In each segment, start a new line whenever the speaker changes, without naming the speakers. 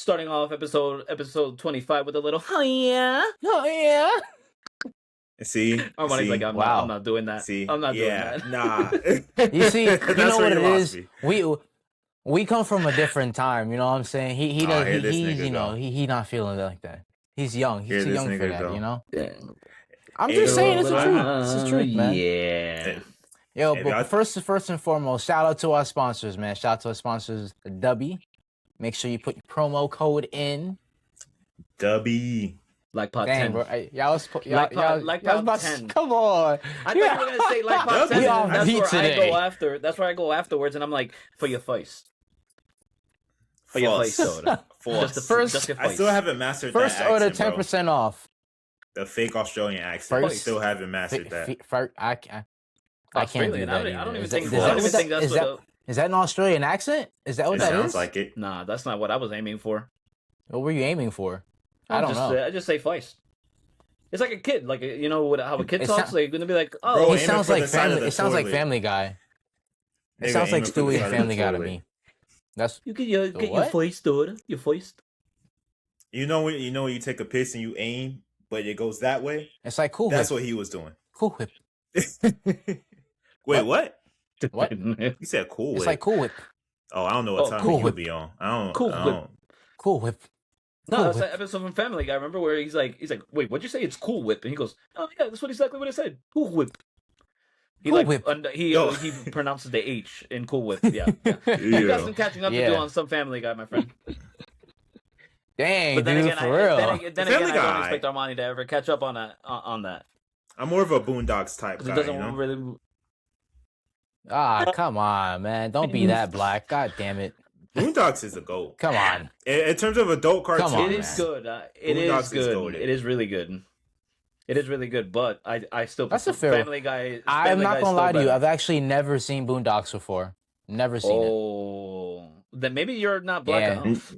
starting off episode 25 with a little, oh yeah.
See,
Armani's like, I'm not doing that.
See,
I'm not doing that.
Nah.
You see, you know what it is.
philosophy.
We come from a different time. You know what I'm saying? He
Oh, here this
he's
nigga
you know
go.
he not feeling it like that. He's young. He's
Here
too
this
young for
nigga
that.
go.
You know.
Yeah.
I'm just saying it's the truth. It's the truth, man.
Yeah.
Yo,
If
but
y'all-
first and foremost, shout out to our sponsors, man. Shout out to our sponsors, the W. Make sure you put your promo code in.
Dubby.
Like pot
Dang,
10.
bro. Y'all was
Like
y'all
pot
about
10.
Come on.
I thought you were gonna say like pot 10.
We on
That's
beat
where I
today.
go after. That's where I go afterwards, and I'm like, for your face. For your face soda.
False.
Just your
I
face.
still haven't mastered
First
that
order
accent,
10% off.
bro. The fake Australian accent. I
First-
still haven't mastered that.
I can't do
Australian.
that.
I don't even
Is
think.
that-
I don't even think that's what.
is that an Australian accent? Is that what
It
that
sounds
is?
like it.
Nah, that's not what I was aiming for.
What were you aiming for? I don't know.
I just say feist. It's like a kid, like you know how a kid
It
talks.
sound-
They're gonna be like,
Bro,
oh,
It
aiming
sounds
for
like
the side of
family.
the
It sounds like
toilet.
Family Guy. It
Nigga,
sounds like
aiming for the
Stewie
side
and
of
Family
the
Guy to
toilet.
me. That's
you get your
What?
feist, dude. Your feist.
You know when you take a piss and you aim, but it goes that way.
it's like Cool
That's
Whip.
what he was doing.
Cool Whip.
Wait, what?
What?
You said cool.
It's
Whip.
like Cool Whip.
Oh, I don't know what time
Cool
you'll
Whip.
be on. I don't.
Cool
I
Whip.
don't.
Cool Whip.
No,
Cool
that's
Whip.
that episode from Family Guy. Remember where he's like, wait, what'd you say? It's Cool Whip, and he goes, oh yeah, that's exactly what I said. Cool Whip. He
Cool
like
Whip.
he
Yo.
he pronounces the H in Cool Whip. Yeah. You got some catching up to do
Yeah.
on some Family Guy, my friend.
Dang,
But then
dude,
again,
for real.
then again,
Family
I don't
Guy.
expect Armani to ever catch up on that.
I'm more of a Boondocks type
'Cause it
guy.
doesn't
You know?
really.
Come on, man. Don't be that black. God damn it.
Boondocks is a goat.
Come on.
In terms of adult cartoons,
Come on,
It is
man.
good.
Boondocks is
good.
goated.
It is really good. It is really good, but I still
That's a
prefer
fair-
Family Guy.
I'm
Family
not
Guy's
gonna
still
lie to you.
better.
I've actually never seen Boondocks before. Never seen it.
Oh, then maybe you're not black
Yeah.
enough.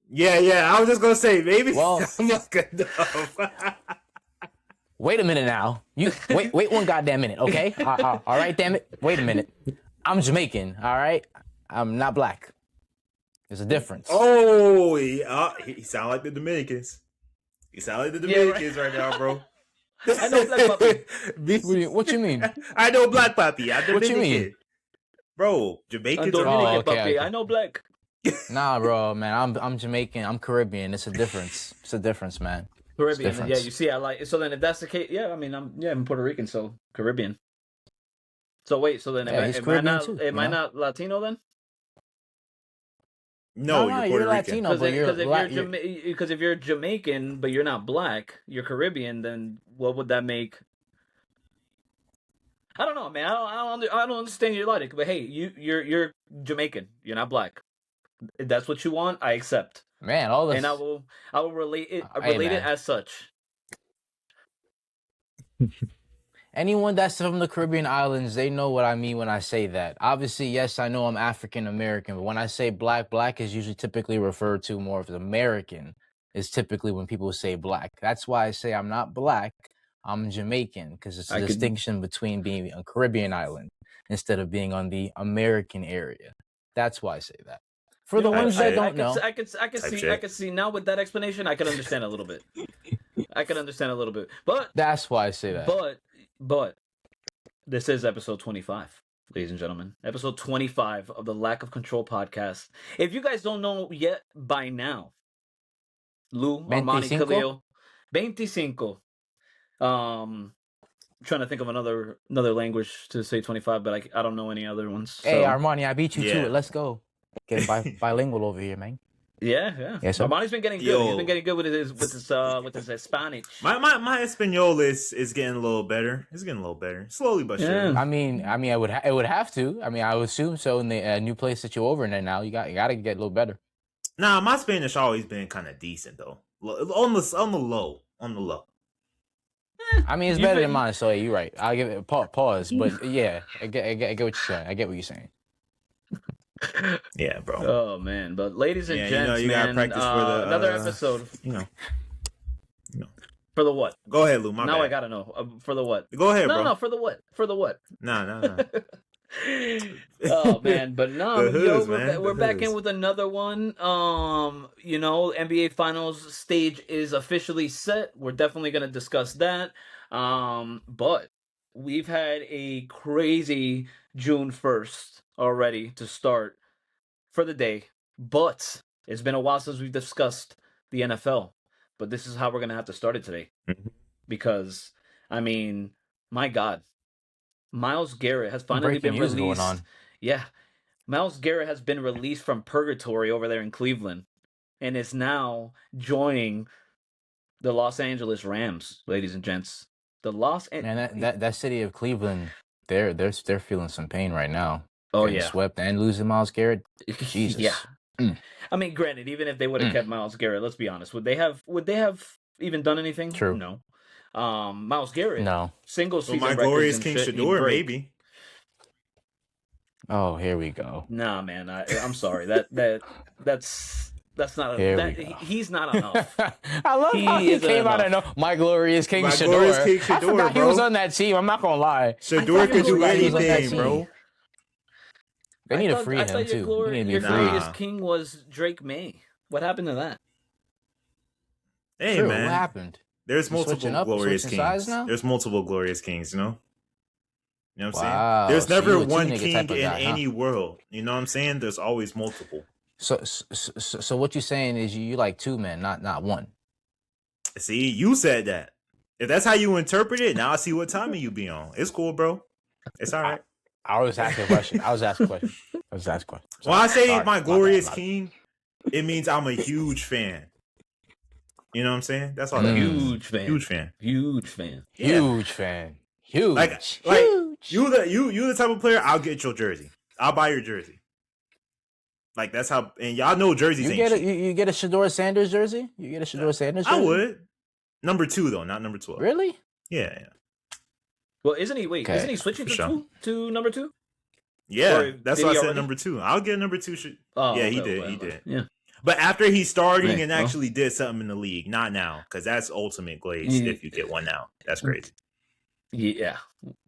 Yeah. I was just gonna say maybe.
Well-
I'm not good enough.
Wait a minute now. You wait one goddamn minute, okay? All right, damn it. Wait a minute. I'm Jamaican, all right? I'm not black. There's a difference.
Oh, he sound like the Dominicans. He sound like the Dominicans right now, bro.
I know Black Puppy.
What you mean?
I know Black Puppy. I'm
What you
Dominican.
mean?
Bro,
I'm
Jamaicans
Oh,
are
Dominican
okay,
puppy.
okay.
I know black.
Nah, bro, man. I'm Jamaican. I'm Caribbean. It's a difference. It's a difference, man.
Caribbean.
difference.
Yeah, you see, I like. So then, if that's the case, yeah, I mean, I'm Puerto Rican, so Caribbean. So wait, so then
Yeah, he's
am I
Caribbean
not
too,
am I
you know?
not Latino then?
No,
No,
you're
you're
Puerto Rican.
Latino. No, but
Because if you're Jamaican but you're not black, you're Caribbean. Then what would that make? I don't know, man. I don't understand your logic. But hey, you're Jamaican. You're not black. If that's what you want, I accept,
Man, all this.
and I will relate it.
Hey,
Relate it
man.
as such.
Anyone that's from the Caribbean islands, they know what I mean when I say that. Obviously, yes, I know I'm African American, but when I say black, black is usually typically referred to more of as American, is typically when people say black. That's why I say I'm not black, I'm Jamaican, because it's a
I could-
distinction between being a Caribbean island instead of being on the American area. That's why I say that. For the
Yeah,
ones that don't know,
I could
Type
see.
shit.
I could see now with that explanation. I could understand a little bit. I could understand a little bit, but
that's why I say that.
But this is episode 25, ladies and gentlemen. Episode 25 of the Lack of Control podcast. If you guys don't know yet by now, Lou, Armani
25?
Kahleel, 25. Trying to think of another language to say 25, but I don't know any other ones.
Hey,
so-
Armani, I beat you
Yeah.
to it. Let's go. Get bilingual over here, man.
yeah.
Yes, sir.
Armani's been getting good.
Yo.
He's been getting good with his Spanish.
My Espanol is getting a little better. It's getting a little better, slowly but surely.
Yeah.
I mean, it would have to. I mean, I would assume so. In the new place that you're over in there now, you got to get a little better.
Nah, my Spanish always been kind of decent though. On the low.
I mean, it's
You
better
been-
than mine. So hey, you're right. I'll give it a pause. But yeah, I get what you're saying. I get what you're saying.
Yeah, bro.
Oh man, but ladies and
Yeah,
gents,
you gotta
man,
practice for the,
another episode
You know.
for the what?
Go ahead, Lou. My
Now
bad.
I gotta know for the what?
Go ahead,
No,
bro.
no, for the what? For the what?
Nah.
Oh man, but no,
The hoods, man.
we're
The
back in
hoods.
with another one. NBA Finals stage is officially set. We're definitely gonna discuss that. But we've had a crazy June 1st already to start for the day. But it's been a while since we've discussed the NFL. But this is how we're gonna have to start it today. Because I mean, my God, Myles Garrett has finally
Breaking
been
news going
released.
on.
Yeah, Myles Garrett has been released from purgatory over there in Cleveland and is now joining the Los Angeles Rams, ladies and gents. The Los
Man, that city of Cleveland, they're feeling some pain right now.
Oh
Getting
yeah.
swept and losing Myles Garrett.
Yeah.
Jesus.
I mean, granted, even if they would have kept Myles Garrett, let's be honest, would they have even done anything?
True.
No. Myles Garrett,
No.
single
Well,
season
my
records
glorious
and
King
shit, he'd
Shador,
break.
maybe.
Oh, here we go.
Nah, man, I'm sorry. That's not
Here
that
we go.
he's not enough.
I love how he
isn't
came out
enough.
of my glorious King
My
Shador.
glorious King
I
Shador,
forgot
bro.
he was on that team. I'm not gonna lie.
Shador can do
Glorious King was on that
anything,
team.
bro.
They need to free
I
him
thought
too. He need to be
your
free.
glorious
Nah.
king was Drake May. What happened to that?
Hey,
True.
man.
What happened?
There's
You switching
multiple
up?
glorious
Switching sides
kings.
now?
There's multiple glorious kings, you know? You know what I'm
Wow.
saying? There's
So
never
you a
one
two-nigga
king
type of
in
guy, huh?
any world. You know what I'm saying? There's always multiple.
So what you're saying is you like two men, not one.
See, you said that. If that's how you interpret it, now I see what timing you be on. It's cool, bro. It's all right.
I was asking a question. I was asking a question.
When I say
Sorry.
my
bad,
glorious
my bad.
king, it means I'm a huge fan. You know what I'm saying? That's all that means.
Huge fan.
Huge fan.
Huge fan.
Yeah.
Huge fan. Huge.
Like
Huge.
you the type of player, I'll get your jersey. I'll buy your jersey. Like that's how, and y'all know jerseys
You
ain't
get a
cheap.
you get a Shador Sanders jersey? You get a Shador Sanders jersey?
I would. Number 2 though, not number 12.
Really?
Yeah.
Well, isn't he switching
For
to
sure.
to number 2?
Yeah,
Or
that's
did
why I
he
said
already?
number 2. I'll get number 2.
Oh,
yeah,
okay,
he did.
okay,
He
okay.
did.
Yeah.
But after he's starting
Hey,
and
well.
actually did something in the league, not now, because that's ultimate glaze
Yeah.
if you get one now. That's crazy.
Yeah.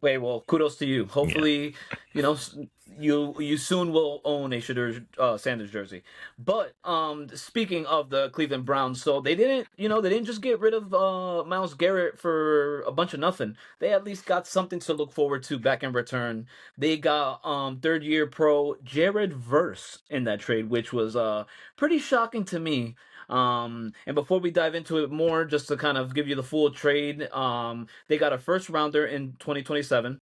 Wait, well, kudos to you. Hopefully, you soon will own a Shador Sanders jersey. But speaking of the Cleveland Browns, so they didn't just get rid of Myles Garrett for a bunch of nothing. They at least got something to look forward to back in return. They got third-year pro Jared Verse in that trade, which was pretty shocking to me. And before we dive into it more, just to kind of give you the full trade, they got a first rounder in 2027.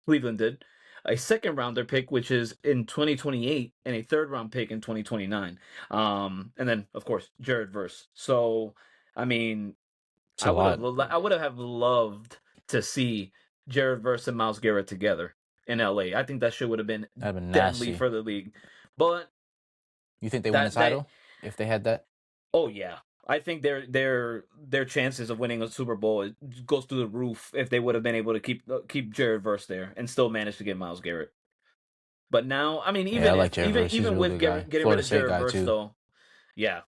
Cleveland did. A second rounder pick, which is in 2028, and a third round pick in 2029. And then, of course, Jared Verse. So, I mean,
It's a lot.
I would have loved to see Jared Verse and Myles Garrett together in LA. I think that shit would have been
That'd been
deadly
nasty.
for the league. But
You think they win the title if they had that?
oh yeah, I think their chances of winning a Super Bowl goes through the roof if they would have been able to keep Jared Verse there and still manage to get Myles Garrett. But now, I mean,
Yeah, I like Jared Verse. He's a
even
real
with
good guy.
getting rid
Florida
of
State
Jared
guy
Verse
too.
though, yeah,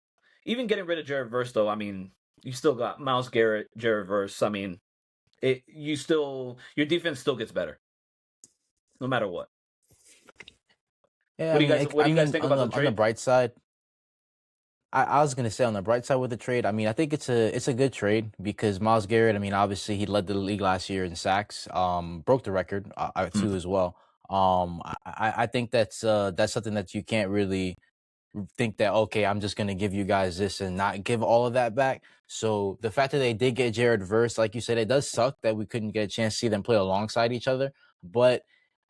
even getting rid of Jared Verse though, I mean, you still got Myles Garrett, Jared Verse. I mean, your defense still gets better, no matter what.
Yeah,
What do you guys think about the trade?
On the bright side, I was gonna say on the bright side with the trade. I mean, I think it's a good trade because Myles Garrett. I mean, obviously he led the league last year in sacks. Broke the record too as well. I think that's something that you can't really think that, okay, I'm just gonna give you guys this and not give all of that back. So the fact that they did get Jared Verse, like you said, it does suck that we couldn't get a chance to see them play alongside each other. But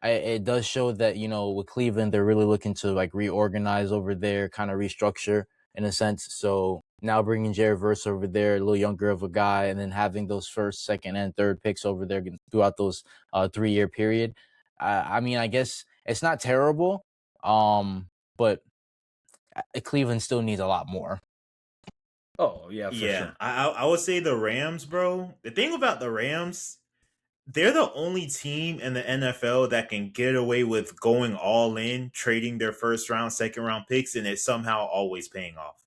it does show that, with Cleveland, they're really looking to like reorganize over there, kind of restructure in a sense. So now bringing Jared Verse over there, a little younger of a guy, and then having those first, second, and third picks over there throughout those 3-year period. I mean, I guess it's not terrible, but Cleveland still needs a lot more.
Oh yeah, for sure.
I would say the Rams, bro. The thing about the Rams, they're the only team in the NFL that can get away with going all in, trading their first round, second round picks, and it's somehow always paying off.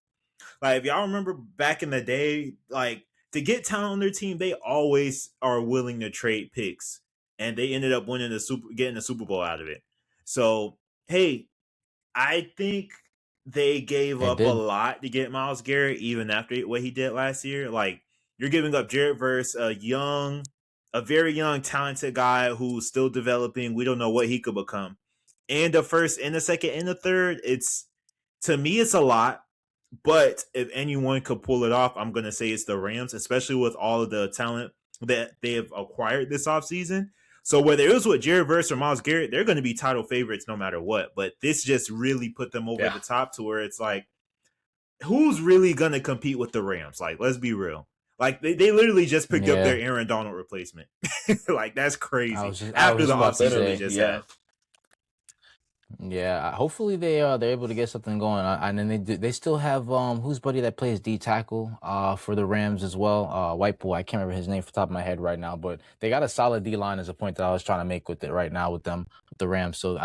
Like, if y'all remember back in the day, like, to get talent on their team, they always are willing to trade picks, and they ended up getting the Super Bowl out of it. So Hey, I think they gave
They
up a
did.
lot to get Myles Garrett, even after what he did last year. Like, you're giving up Jarrett versus a very young, talented guy who's still developing. We don't know what he could become. And the first, and the second, and the third, to me, it's a lot. But if anyone could pull it off, I'm gonna say it's the Rams, especially with all of the talent that they have acquired this offseason. So whether it was with Jared Verse or Myles Garrett, they're going to be title favorites no matter what. But this just really put them over
Yeah.
the top to where it's like, who's really going to compete with the Rams? Like, let's be real. Like they literally just picked up
Yeah.
their Aaron Donald replacement. Like that's crazy.
I
After
was
the
about to
offseason they
say.
just
Yeah.
had.
Yeah, hopefully they're able to get something going. And then they still have who's buddy that plays D tackle for the Rams as well. White boy, I can't remember his name off the top of my head right now, but they got a solid D line as a point that I was trying to make with it right now with them with the Rams. So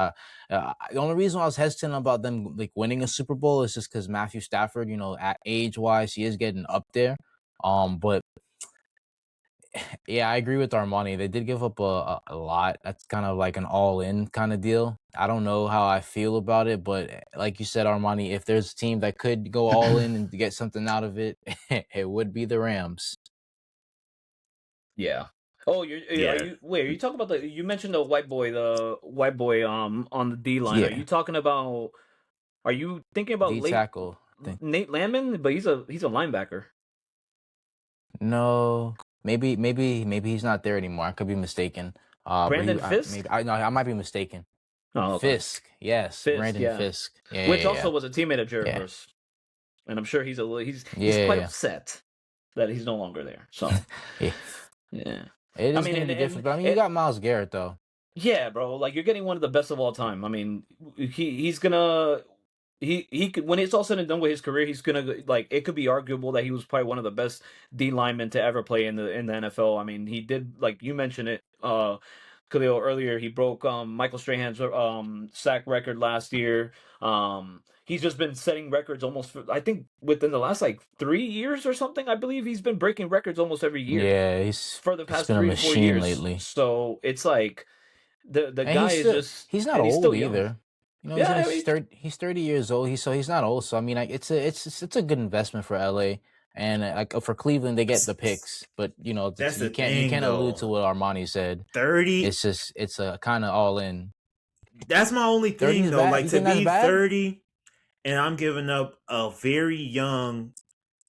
the only reason I was hesitant about them like winning a Super Bowl is just because Matthew Stafford, at age wise, he is getting up there. But yeah, I agree with Armani. They did give up a lot. That's kind of like an all-in kind of deal. I don't know how I feel about it, but like you said, Armani, if there's a team that could go all in and get something out of it, it would be the Rams.
Yeah. Oh, are
Yeah.
you talking about you mentioned the white boy on the D line. Are
Yeah,
you talking about are you thinking about
D tackle thing.
Nate Landman? But he's a linebacker.
No, maybe he's not there anymore. I could be mistaken.
Brandon Fisk?
Maybe I might be mistaken.
Oh, okay.
Fisk, yes,
Fisk,
Brandon
yeah.
Fisk. Yeah,
Which
yeah,
also
yeah,
was a teammate of Jared
yeah,
Verse. And I'm sure he's
yeah,
quite
yeah.
upset that he's no longer there. So
Yeah.
yeah.
It
I
is
mean,
gonna be
and
different, but I mean, you got Myles Garrett though.
yeah, bro, like you're getting one of the best of all time. I mean, he's gonna he could when it's all said and done with his career, he's gonna like it could be arguable that he was probably one of the best D linemen to ever play in the NFL. I mean, he did like you mentioned it, Khalil earlier. He broke Michael Strahan's sack record last year. He's just been setting records almost for, I think within the last like 3 years or something. I believe he's been breaking records almost every year
Yeah,
for the
he's
past
been a
3 to 4
machine
years.
lately.
So it's like the
And
guy is just
he's not
and he's
old
still young.
either. He's
Yeah,
in
I
his
mean,
30 years old. He's not old. So I mean, like it's a good investment for LA and like for Cleveland they get the picks, but
That's the
you
thing
can't allude
though.
to what Armani said.
30
It's a kind of all in.
That's my only
30
thing
is
though.
bad.
Like
You
to
think that's
be
bad?
30 and I'm giving up a very young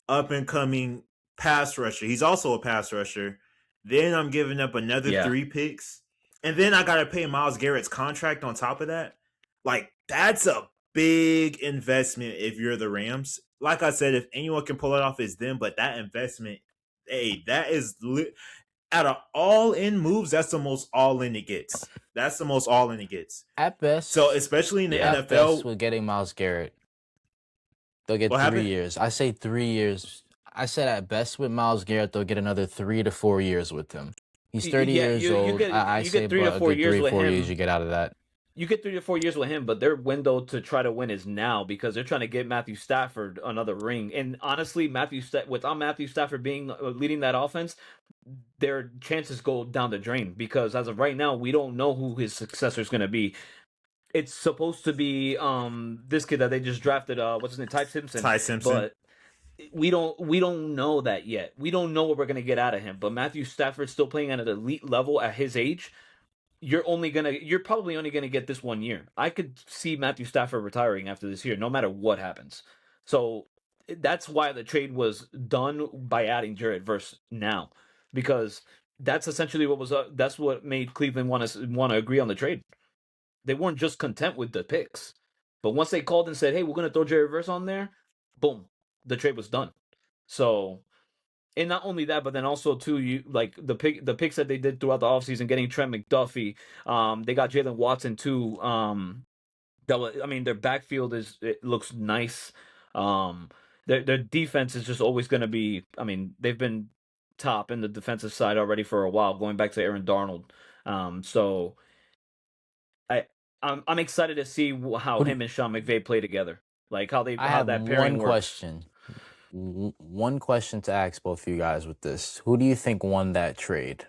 up and coming pass rusher. He's also a pass rusher. Then I'm giving up another
yeah.
3 picks. And then I gotta pay Myles Garrett's contract on top of that. Like, that's a big investment if you're the Rams. Like I said, if anyone can pull it off, it's them. But that investment, hey, that is out of all in moves, that's the most all in it gets. That's the most all in it gets.
At
So
best,
especially in the
Yeah.
at best,
NFL,
with getting Myles Garrett, they'll get
what
3
happened?
years. I say 3 years. I said at best with Myles Garrett, they'll get another 3 to 4 years with him. He's 30
Yeah,
years old. I
you
say
get 3 to
about a
4
good
years
three,
with
4 years you
him.
get out of that.
You get 3 to 4 years with him, but their window to try to win is now because they're trying to get Matthew Stafford another ring. And honestly, without Matthew Stafford being leading that offense, their chances go down the drain because as of right now, we don't know who his successor is going to be. It's supposed to be this kid that they just drafted. What's his name, Ty Simpson,
Ty Simpson.
but we don't know that yet. We don't know what we're gonna get out of him. But Matthew Stafford's still playing at an elite level at his age. You're probably only gonna get this 1 year. I could see Matthew Stafford retiring after this year, no matter what happens. So that's why the trade was done by adding Jarrett Verse now, because that's essentially that's what made Cleveland want to agree on the trade. They weren't just content with the picks, but once they called and said, "Hey, we're gonna throw Jarrett Verse on there," boom, the trade was done. So, and not only that, but then also too, you like the picks that they did throughout the offseason, getting Trent McDuffie. They got Jalen Watson too. I mean, their backfield it looks nice. Um, their defense is just always going to be. I mean, they've been top in the defensive side already for a while, going back to Aaron Darnold. So I I'm excited to see how
Who do
him and Sean McVay play together, like
I
how
have
that pairing
one
works.
question. One question to ask both of you guys with this. Who do you think won that trade?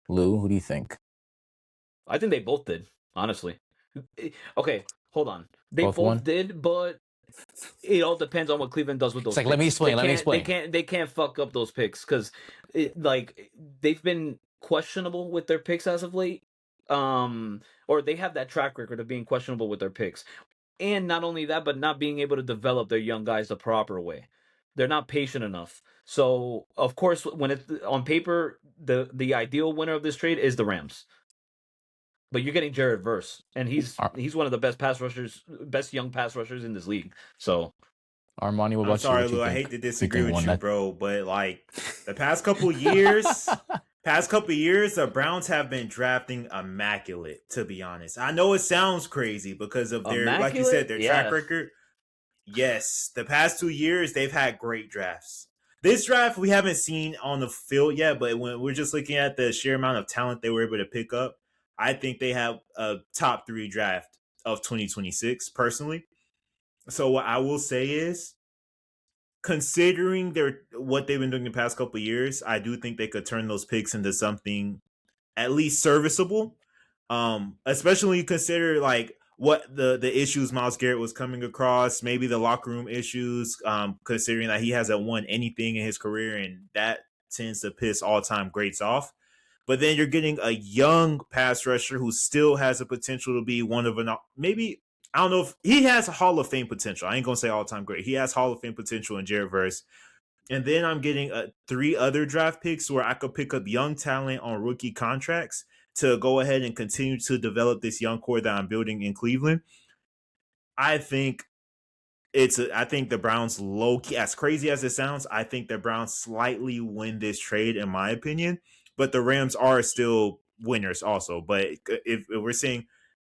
Lou, who do you think?
I think they both did, honestly. Okay, Hold on. They
Both
both
won?
did, but it all depends on what Cleveland does with those
It's like,
picks.
let me explain.
They can't fuck up those picks because like they've been questionable with their picks as of late. Or they have that track record of being questionable with their picks. And not only that, but not being able to develop their young guys the proper way. They're not patient enough. So of course, when it's on paper, the ideal winner of this trade is the Rams. But you're getting Jared Verse, and he's one of the best pass rushers, best young pass rushers in this league. So
Armani, what
I'm
about you?
sorry,
What you
Lou. I
think?
hate to
Who you
disagree
think
with
won
you,
that?
bro, but like the past couple years, the Browns have been drafting immaculate. To be honest, I know it sounds crazy because of their, like you said,
immaculate,
their track
yeah.
record. Yes, the past 2 years they've had great drafts. This draft we haven't seen on the field yet, but when we're just looking at the sheer amount of talent they were able to pick up, I think they have a top 3 draft of 2026 personally. So what I will say is, considering what they've been doing the past couple of years, I do think they could turn those picks into something at least serviceable. Especially when you consider like what the issues Myles Garrett was coming across, maybe the locker room issues, considering that he hasn't won anything in his career, and that tends to piss all time greats off. But then you're getting a young pass rusher who still has the potential to be one of an, maybe, I don't know if he has Hall of Fame potential. I ain't gonna say all time great. He has Hall of Fame potential in Jared Verse. And then I'm getting 3 other draft picks where I could pick up young talent on rookie contracts to go ahead and continue to develop this young core that I'm building in Cleveland. I think I think the Browns low key, as crazy as it sounds, I think the Browns slightly win this trade in my opinion, but the Rams are still winners also. But if we're saying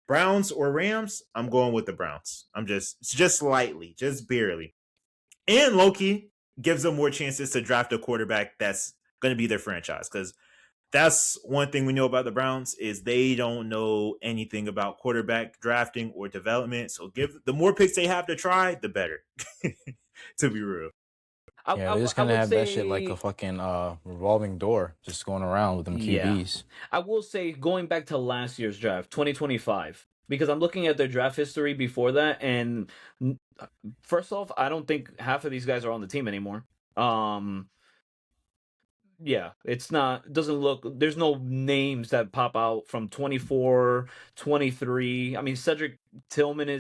Browns or Rams, I'm going with the Browns. I'm just slightly, just barely. And Loki gives them more chances to draft a quarterback that's going to be their franchise, because that's one thing we know about the Browns is they don't know anything about quarterback drafting or development. So give the more picks they have to try, the better. To be real.
Yeah, they're just
I
gonna
would
have that shit like a
say,
fucking revolving door, just going around with them
yeah.
QBs.
I will say going back to last year's draft, 2025, because I'm looking at their draft history before that, and first off, I don't think half of these guys are on the team anymore. Um, yeah, it's not, doesn't look, there's no names that pop out from 24, 23. I mean, Cedric Tillman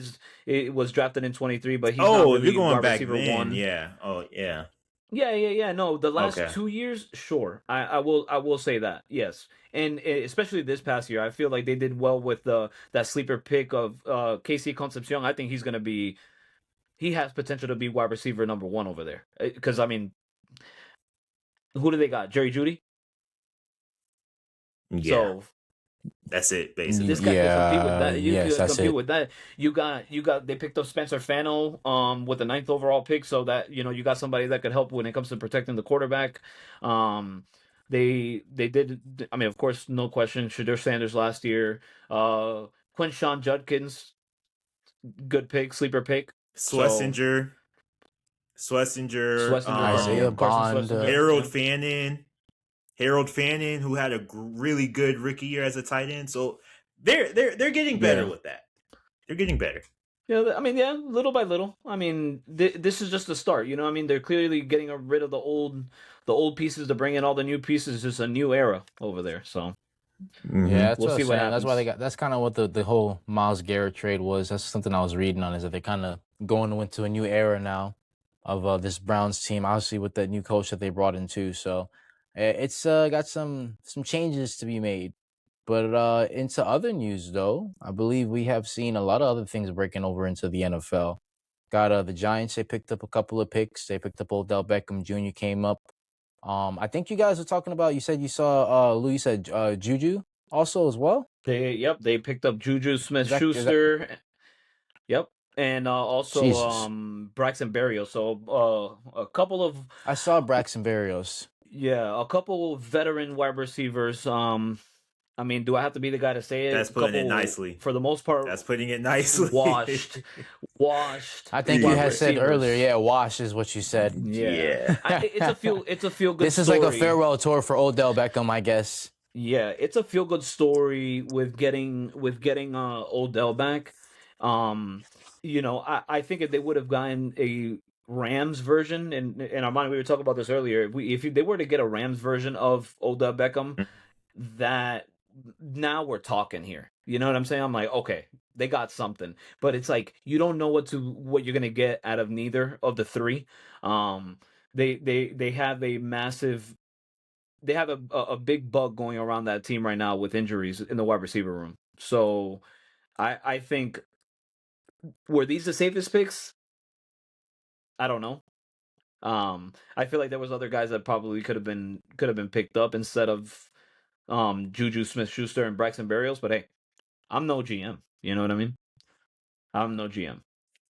it was drafted in 23, but he's not
Oh, if you're
really
going
wide
back
receiver
then,
one.
yeah. Oh, yeah.
Yeah. No, the last
Okay.
2 years, sure. I will say that. Yes. And especially this past year, I feel like they did well with that sleeper pick of KC Concepcion. I think he has potential to be wide receiver number 1 over there. Cuz I mean, who do they got? Jerry Jeudy?
Yeah.
So
That's it, basically.
this guy could compete with that. You
Yes,
could
that's
compete
it.
with that. They picked up Spencer Fano with the 9th overall pick, so that you got somebody that could help when it comes to protecting the quarterback. Um they did, I mean, of course, no question, Shadur Sanders last year. Quinshawn Judkins, good pick, sleeper pick. So
Schlesinger,
Schlesinger,
Isaiah
Carson
Bond.
Schlesinger,
Harold
yeah.
Fannin, who had a really good rookie year as a tight end. So they're getting better
Yeah.
with that. They're getting better.
Yeah, I mean, yeah, little by little. I mean, this is just the start. I mean, they're clearly getting rid of the old pieces to bring in all the new pieces. It's just a new era over there. So
Yeah,
Mm-hmm.
that's
we'll
what I
see
was
what
saying. That's why they
happens.
got. That's kind of what the whole Myles Garrett trade was. That's something I was reading on. Is that they're kind of going into a new era now of this Browns team. Obviously, with that new coach that they brought in too. So it's got some changes to be made. But into other news, though, I believe we have seen a lot of other things breaking over into the NFL. Got the Giants. They picked up a couple of picks. They picked up Odell Beckham Jr. came up. I think you guys were talking about. You said you saw Lou. You said Juju also as well.
They picked up Juju
Is that
Smith-Schuster. Yep. And also
Jesus?
Braxton Berrios. So a couple of
I saw Braxton Berrios.
a couple of veteran wide receivers. I mean, do I have to be the guy to say it?
That's
A
putting it
couple,
nicely.
for the most part,
That's putting it nicely.
washed
I think you
wide
had said earlier,
receivers.
yeah, wash is what you said.
Yeah,
Yeah.
it's a feel good
This is like a
story.
farewell tour for Odell Beckham, I guess.
Yeah, it's a feel good story with getting Odell back. I think if they would have gotten a Rams version, and Armani, we were talking about this earlier. If they were to get a Rams version of Odell Beckham, that now we're talking here. You know what I'm saying? I'm like, okay, they got something, but it's like you don't know what you're gonna get out of neither of the three. They have a massive. They have a big bug going around that team right now with injuries in the wide receiver room. So I think, were these the safest picks? I don't know. I feel like there was other guys that probably could have been picked up instead of Juju Smith-Schuster and Braxton Berrios. But hey, I'm no GM. You know what I mean? I'm no GM.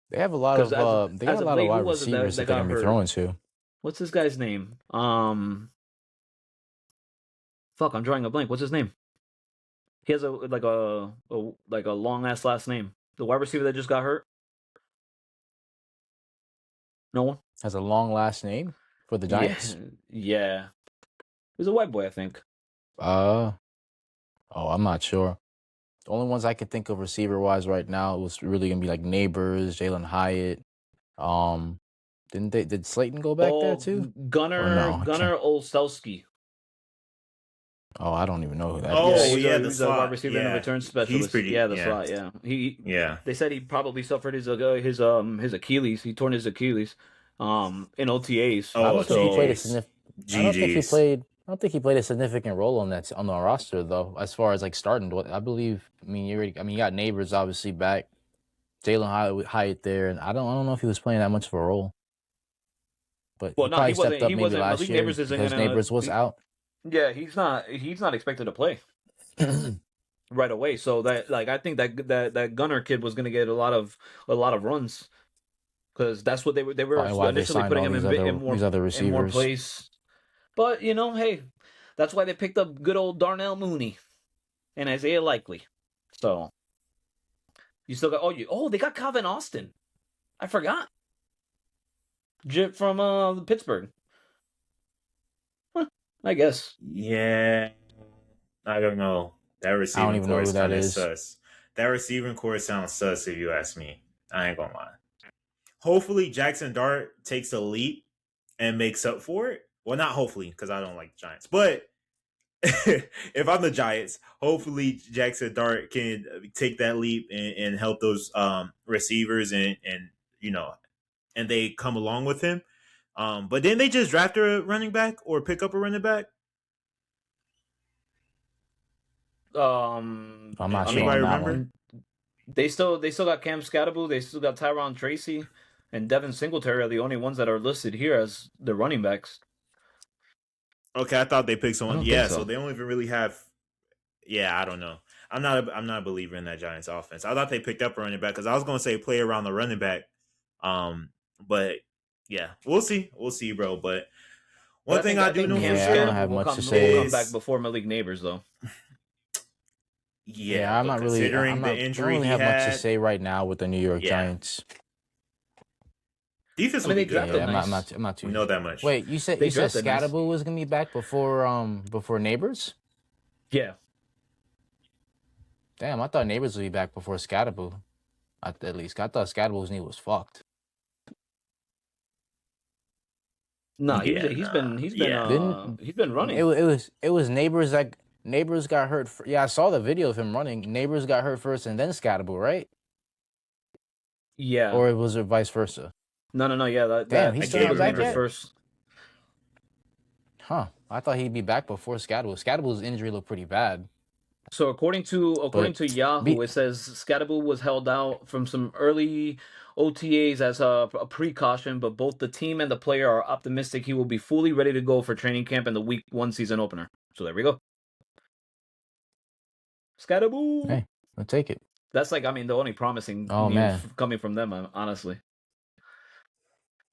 They have a lot
Because
of they got
as
a
of
lot of
late, who
wide
was it
receivers
that
that they're
got
gonna be
hurt?
throwing to.
What's this guy's name? Fuck, I'm drawing a blank. What's his name? He has a long ass last name. The wide receiver that just got hurt. No one.
Has a long last name for the Giants.
Yeah. He's a white boy, I think.
Oh, I'm not sure. The only ones I could think of receiver wise right now was really gonna be like Neighbors, Jalen Hyatt. Did Slayton go back there too?
Gunnar Olszewski.
Oh, I don't even know who that
Oh,
is.
yeah,
he
the
was a wide
slot.
receiver and a
Yeah.
return
He's
specialist.
pretty.
Yeah, the
Yeah.
slot. Yeah,
Yeah.
They said he probably suffered his Achilles. He torn his Achilles, in OTAs.
I
Oh,
don't think he played a
GGs.
significant. I don't think he
GGs.
played. I don't think he played a significant role on the roster though, as far as like starting. I believe. I mean, you got Neighbors obviously back, Jalen Hyatt there, and I don't know if he was playing that much of a role. But
Well,
he
no,
probably
he wasn't.
stepped up
He
maybe
wasn't.
last
Malik
year
Neighbors isn't
because
gonna.
Neighbors was out.
Yeah, he's not. He's not expected to play right away. So I think that Gunner kid was gonna get a lot of runs, because that's what they were
Probably why they
initially
signed
putting
all
him
these other
in more
receivers.
plays. But hey, that's why they picked up good old Darnell Mooney and Isaiah Likely. So you still got they got Calvin Austin. I forgot. Jip from Pittsburgh. Huh, I guess.
Yeah. I don't know. That
I don't
receiving
even know
core
who
is
that
kind of
is.
sus. That receiving core sounds sus if you ask me. I ain't gonna lie. Hopefully, Jackson Dart takes a leap and makes up for it. Well, not hopefully, because I don't like the Giants. But if I'm the Giants, hopefully Jackson Dart can take that leap and help those receivers and and they come along with him. But then they just draft a running back or pick up a running back.
I'm not sure
Anybody
on that
remember?
one.
They still got Cam Scatterbull. They still got Tyron Tracy and Devin Singletary are the only ones that are listed here as the running backs.
Okay, I thought they picked
I
someone.
don't
Yeah,
think so.
so they don't even really have. Yeah, I don't know. I'm not a believer in that Giants offense. I thought they picked up a running back because I was going to say play around the running back. But yeah, we'll see. We'll see, bro. But one thing I do know for
Cam
sure.
I don't have
Scatterbull
much to
will
say.
come back before Malik Neighbors, though.
Yeah,
I'm
but
not really.
considering the
I don't
injury
really
he
have much to
had,
say right now with the New York Giants.
defense
I
will
mean,
be
they
good.
drafted
Though.
nice.
I'm not too.
We know that much.
Wait, you said
They
Scatterbull
drafted nice.
was gonna be back before Neighbors?
Yeah.
Damn, I thought Neighbors would be back before Scatterbull. At least I thought Scatterbull's knee was fucked.
No, he's been running.
It was Neighbors that Neighbors got hurt. I saw the video of him running. Neighbors got hurt first, and then Scatterbull, right?
Yeah.
Or was it vice versa?
No. Yeah,
Damn, he's still not back yet.
First.
Huh? I thought he'd be back before Scatterbull. Scatterbull's injury looked pretty bad.
So according to Yahoo, it says Scatterbull was held out from some early OTAs as a precaution, but both the team and the player are optimistic he will be fully ready to go for training camp in the Week 1 season opener. So there we go. Scatterbull.
Hey, I'll take it.
That's the only promising news coming from them, honestly.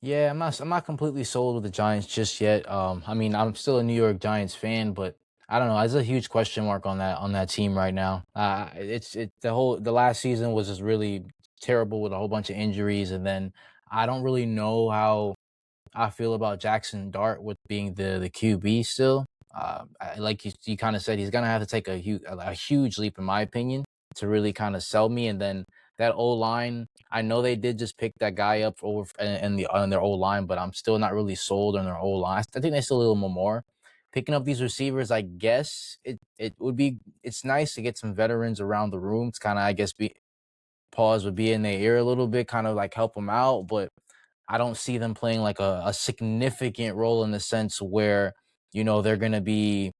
Yeah, I'm not completely sold with the Giants just yet. I mean, I'm still a New York Giants fan, but I don't know. There's a huge question mark on that team right now. The last season was just really terrible with a whole bunch of injuries, and then I don't really know how I feel about Jackson Dart with being the QB still. Like you kind of said, he's gonna have to take a huge leap, in my opinion, to really kind of sell me. And then that O-line, I know they did just pick that guy up over in their O-line, but I'm still not really sold on their O-line. I think they still a little more. Picking up these receivers, I guess it's nice to get some veterans around the room. It's kind of, I guess, would be in their ear a little bit, kind of like help them out, but I don't see them playing like a significant role in the sense where, they're going to be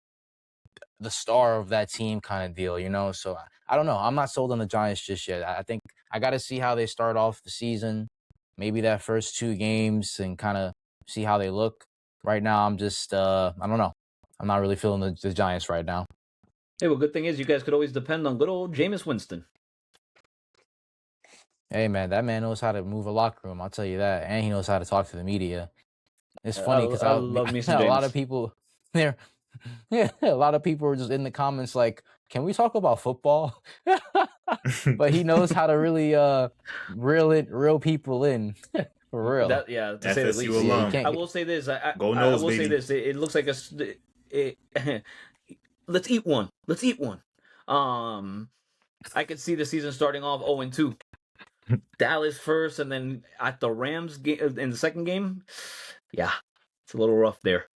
the star of that team kind of deal, So I don't know. I'm not sold on the Giants just yet. I think I got to see how they start off the season, maybe that first 2 games and kind of see how they look. Right now, I'm just, I don't know. I'm not really feeling the Giants right now.
Hey, well, good thing is you guys could always depend on good old Jameis Winston.
Hey, man, that man knows how to move a locker room. I'll tell you that. And he knows how to talk to the media. It's funny because
I love me some
a lot
Jameis.
of people there. Yeah, a lot of people are just in the comments like, "Can we talk about football?" But he knows how to really reel people in for real.
To say the least.
alum.
Yeah,
I will say this. I
Nose,
will
baby.
say this. It looks like let's eat one. Let's eat one. I could see the season starting off 0-2. Dallas first, and then at the Rams game in the second game. Yeah, it's a little rough there.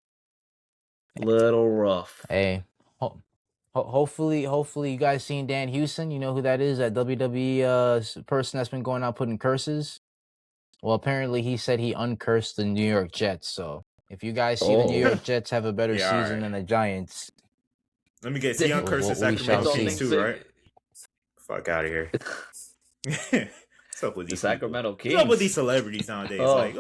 Little rough.
Hey, hopefully you guys seen Dan Houston. You know who that is? That WWE person that's been going out putting curses. Well, apparently he said he uncursed the New York Jets. So if you guys see the New York Jets have a better season than the Giants,
let me guess. He uncursed the Sacramento Kings too, right? Fuck out of here. What's up with these
Sacramento Kings?
What's up with these celebrities nowadays? Like,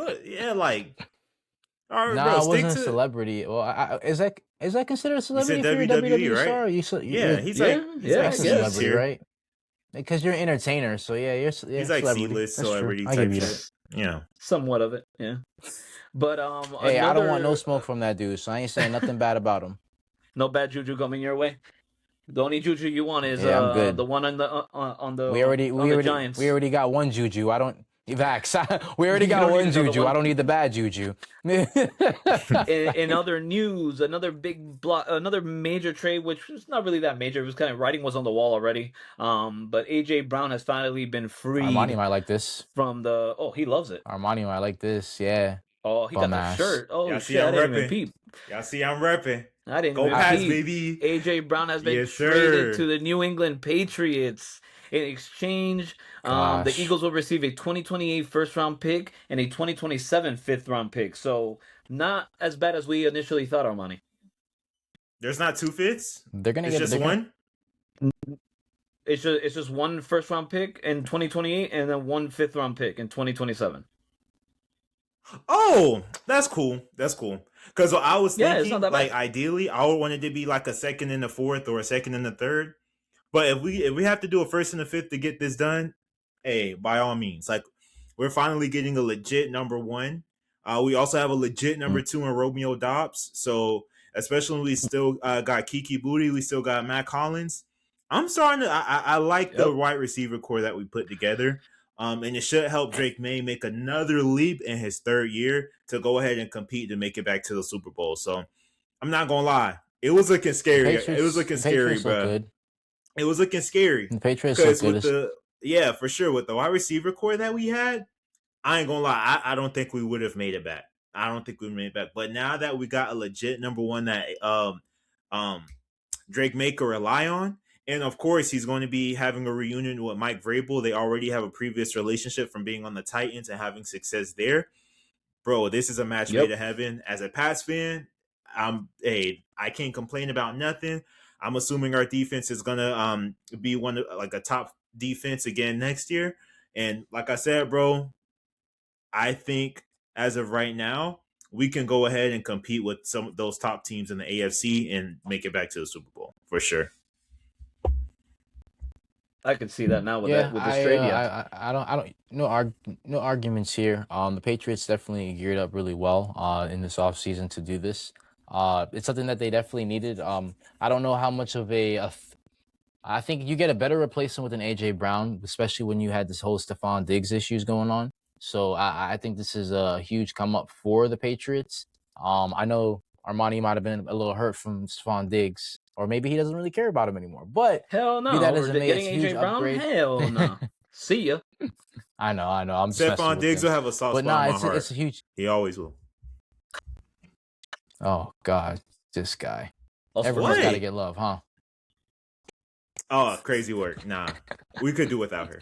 all right,
nah,
bro,
I wasn't a celebrity. Well, is that considered a celebrity if you're a WWE
right?
star?
He's like
a celebrity, right? Because you're an entertainer, so he's
like C-list celebrity type shit. Yeah,
somewhat of it, yeah. But
hey, I don't want no smoke from that dude, so I ain't saying nothing bad about him.
No bad juju coming your way. The only juju you want is
I'm good.
the one on the Giants.
We already got one juju. I don't. Vax. We already got one juju. I don't need the bad juju.
In other news, another major trade, which was not really that major. It was kind of writing was on the wall already. But AJ Brown has finally been freed.
Armani might like this.
From the he loves it.
Armani might like this. Yeah.
Oh, he got the shirt. Oh,
y'all
shit! I didn't even peep.
Y'all see, I'm repping.
I didn't
go
even
Pats,
peep.
baby.
AJ Brown has been traded to the New England Patriots. In exchange, the Eagles will receive a 2028 first-round pick and a 2027 fifth-round pick. So not as bad as we initially thought, Armani.
There's not 2 fifths?
They're going to
get just one?
It's just one first-round pick in 2028 and then one fifth-round pick in 2027.
Oh, that's cool. That's cool. Because I was thinking,
like,
ideally, I would want it to be like a second and a fourth or a second and a third. But if we have to do a first and a fifth to get this done, hey, by all means, like we're finally getting a legit number 1. We also have a legit number 2 in Romeo Dobbs. So especially when we still got Kiki Booty, we still got Matt Collins. I'm starting to I like the wide receiver core that we put together. And it should help Drake May make another leap in his 3rd year to go ahead and compete to make it back to the Super Bowl. So I'm not gonna lie, it was looking scary. It was looking scary, bro. It was looking scary.
The Patriots look good.
For sure, with the wide receiver core that we had, I ain't gonna lie, I don't think we would have made it back. I don't think we made it back. But now that we got a legit number 1 that Drake May can rely on, and of course he's going to be having a reunion with Mike Vrabel. They already have a previous relationship from being on the Titans and having success there. Bro, this is a match made in heaven. As a Pats fan, I can't complain about nothing. I'm assuming our defense is gonna be a top defense again next year. And like I said, bro, I think as of right now, we can go ahead and compete with some of those top teams in the AFC and make it back to the Super Bowl for sure.
I can see that now with this trade.
I don't no arguments here. The Patriots definitely geared up really well in this offseason to do this. It's something that they definitely needed. I don't know how much of I think you get a better replacement with an AJ Brown, especially when you had this whole Stephon Diggs issues going on. So I think this is a huge come up for the Patriots. I know Armani might have been a little hurt from Stephon Diggs, or maybe he doesn't really care about him anymore. But
hell no,
that doesn't make
getting
a huge
AJ Brown.
Upgrade.
Hell no. See ya.
I know. I'm just messing
Stephon
with
Diggs
him.
will have a soft
But
spot
nah,
in my heart.
it's a huge.
He always will.
Oh God, this guy.
Also,
Everyone's got to
What?
get love, huh?
Oh, crazy work. Nah, we could do without her.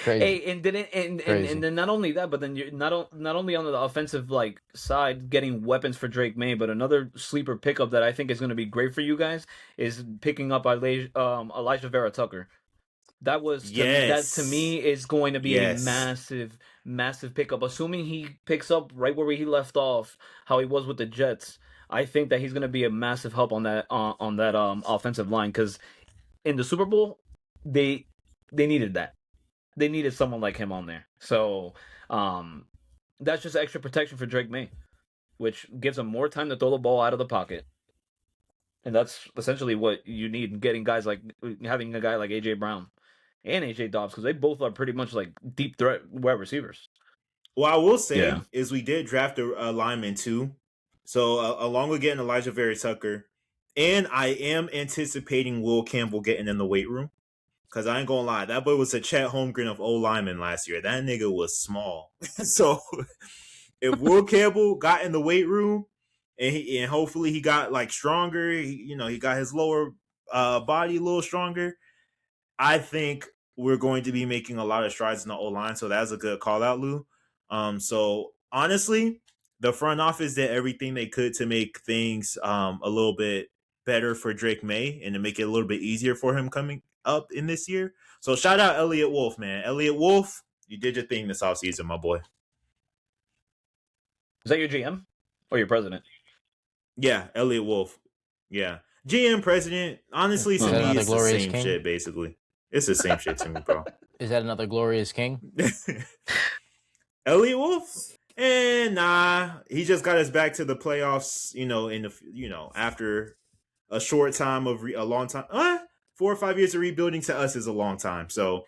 Crazy.
Hey, and didn't and then not only that, but then you're not only on the offensive like side getting weapons for Drake May, but another sleeper pickup that I think is going to be great for you guys is picking up Elijah Vera Tucker. That to
Yes.
me is going to be a
Yes.
massive pickup. Assuming he picks up right where he left off, how he was with the Jets. I think that he's going to be a massive help on that offensive line because in the Super Bowl they needed that. They needed someone like him on there. So that's just extra protection for Drake May, which gives him more time to throw the ball out of the pocket. And that's essentially what you need in getting guys like having a guy like AJ Brown and AJ Dobbs because they both are pretty much like deep threat wide receivers.
What I will
Yeah.
say is we did draft a lineman too. So along with getting Elijah Vera Tucker, and I am anticipating Will Campbell getting in the weight room. Because I ain't gonna lie, that boy was a Chet Holmgren of O lineman last year. That nigga was small. So if Will Campbell got in the weight room and hopefully he got like stronger, he got his lower body a little stronger, I think we're going to be making a lot of strides in the O line. So that's a good call out, Lou. So honestly, the front office did everything they could to make things a little bit better for Drake May and to make it a little bit easier for him coming up in this year. So shout out Elliot Wolf, man. Elliot Wolf, you did your thing this offseason, my boy.
Is that your GM or your president?
Yeah, Elliot Wolf. Yeah. GM president, honestly,
Is
to
that
me,
another
it's the
glorious
same
king?
shit, basically. It's the same shit to me, bro.
Is that another glorious king?
Elliot Wolf? Nah. He just got us back to the playoffs, after a short time of a long time. 4 or 5 years of rebuilding to us is a long time. So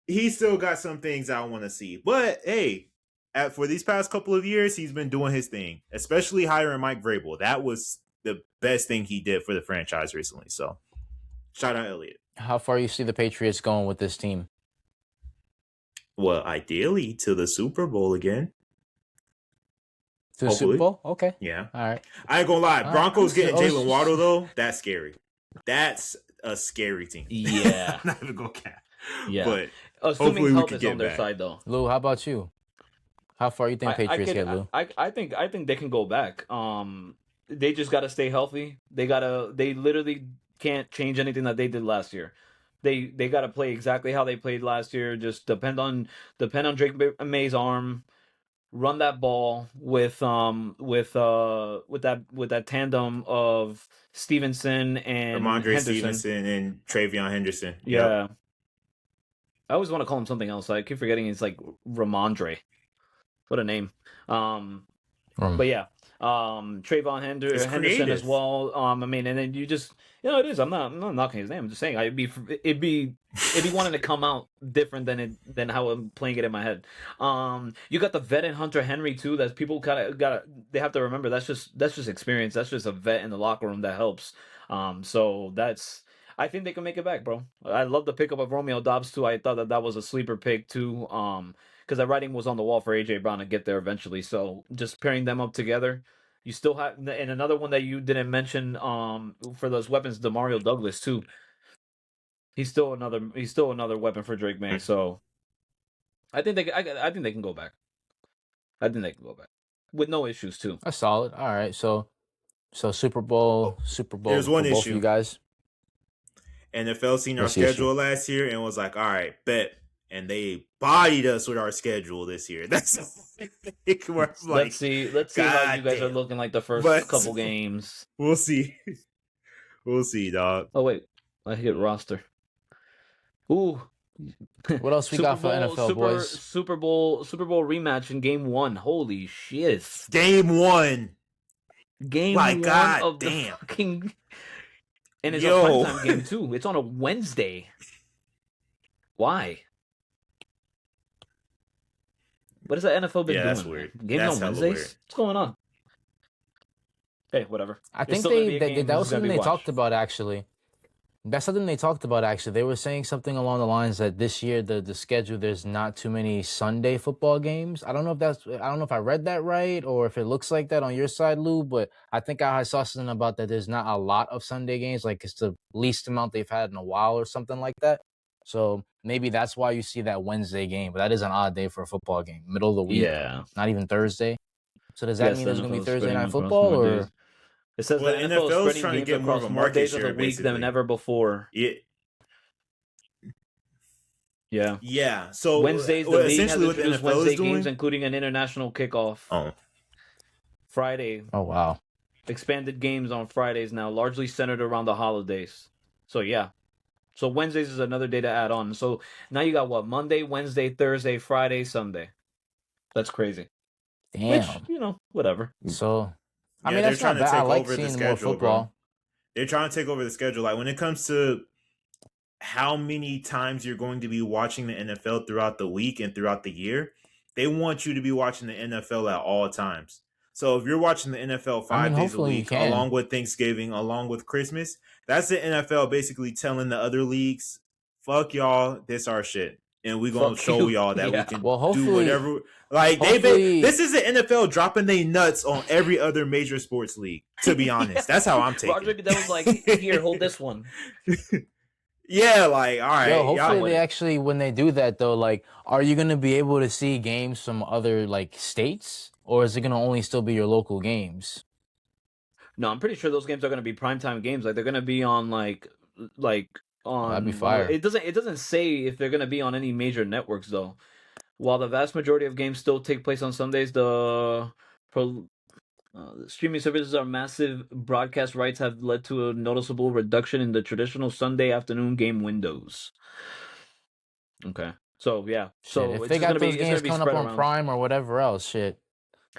he still got some things I want to see. But hey, for these past couple of years, he's been doing his thing, especially hiring Mike Vrabel. That was the best thing he did for the franchise recently. So shout out Elliot.
How far you see the Patriots going with this team?
Well, ideally to the Super Bowl again.
To the Super Bowl? Okay.
Yeah.
All right.
I ain't gonna lie. Broncos getting Jalen Waddle, though, that's scary. That's a scary team.
Yeah.
I'm not even gonna cap.
Yeah.
But
assuming health is on their side, though.
Lou, how about you? How far you think Patriots get, Lou?
I think they can go back. They just got to stay healthy. They literally can't change anything that they did last year. They got to play exactly how they played last year. Just depend on Drake May's arm. Run that ball with that tandem of Stevenson and
Ramondre
Henderson.
Stevenson and Travion Henderson.
Yeah.
Yep.
I always want to call him something else. I keep forgetting it's like Ramondre. What a name. But yeah. Trayvon Henderson as well. I mean, and then you just, it is. I'm not knocking his name. I'm just saying it'd be wanting to come out different than how I'm playing it in my head. You got the vet in Hunter Henry too. That people they have to remember. That's just experience. That's just a vet in the locker room that helps. So I think they can make it back, bro. I love the pickup of Romeo Dobbs too. I thought that was a sleeper pick too. Because the writing was on the wall for AJ Brown to get there eventually. So just pairing them up together, you still have, and another one that you didn't mention, for those weapons, Demario Douglas too. He's still another weapon for Drake May. So I think they can go back. I think they can go back with no issues too.
That's solid. All right, so Super Bowl.
There's one
for both
issue.
of you guys.
NFL seen our schedule last year and was like, all right, bet. And they bodied us with our schedule this year. That's where I'm like,
let's see how you guys are looking like the first couple games.
We'll see. We'll see, dog.
Oh wait, I hit roster. Ooh.
What else we got for NFL boys?
Super Bowl rematch in Game 1. Holy shit!
Game 1.
Game
My
1
God,
of
damn.
the fucking. And it's a primetime game too. It's on a Wednesday. Why? What has the NFL been doing?
That's weird.
Games on Wednesdays? What's going on? Hey, whatever.
I think that was something they talked about, actually. That's something they talked about, actually. They were saying something along the lines that this year the schedule, there's not too many Sunday football games. I don't know if I read that right or if it looks like that on your side, Lou, but I think I saw something about that there's not a lot of Sunday games, like it's the least amount they've had in a while or something like that. So maybe that's why you see that Wednesday game, but that is an odd day for a football game. Middle of the week,
Yeah.
not even Thursday. So does that
Yes,
mean
the
there's gonna be
NFL is
Thursday
spreading
night
across
football
more
or
days. It says
Well,
the
the
NFL is
NFL is
spreading
trying to
games
get more of
across
a
more
market
days of the
share,
week than
basically.
ever before.
Yeah.
Yeah.
So
Wednesdays, the league has
essentially, what the
introduced
NFL is
Wednesday games,
doing.
including an international kickoff.
Oh,
Friday,
oh wow.
expanded games on Fridays now, largely centered around the holidays. So yeah. So Wednesdays is another day to add on. So now you got what? Monday, Wednesday, Thursday, Friday, Sunday. That's crazy. Which,
Damn.
whatever.
So I
yeah,
mean
they're
that's
trying
not
to
bad. I
take
like
over the
seeing more
schedule, bro.
football.
They're trying to take over the schedule. Like when it comes to how many times you're going to be watching the NFL throughout the week and throughout the year, they want you to be watching the NFL at all times. So if you're watching the NFL
I mean,
5 days a
hopefully you
week,
can.
along with Thanksgiving, along with Christmas, that's the NFL basically telling the other leagues, "Fuck y'all, this our shit, and we gonna
Fuck
show
you.
y'all that we
Yeah.
can
Well,
do
hopefully,
whatever." Like
hopefully,
this is the NFL dropping they nuts on every other major sports league. To be
Yeah.
honest, that's how I'm taking
Roger
it.
Goodell was like, here, hold this one.
Yeah, like all
yo,
right,
I'm
hopefully
y'all.
with
they
it.
actually, when they do that though, like, are you gonna be able to see games from other like states, or is it gonna only still be your local games?
No, I'm pretty sure those games are going to be primetime games. Like they're going to be on like
Oh, that'd be
on one of
fire.
it doesn't say if they're going to be on any major networks though. While the vast majority of games still take place on Sundays, the streaming services are massive broadcast rights have led to a noticeable reduction in the traditional Sunday afternoon game windows. Okay. So, yeah.
Shit,
So,
if
it's
they
just going
got
to be
those
it's going
games
to be
coming up
spread
on
around.
Prime or whatever else, shit.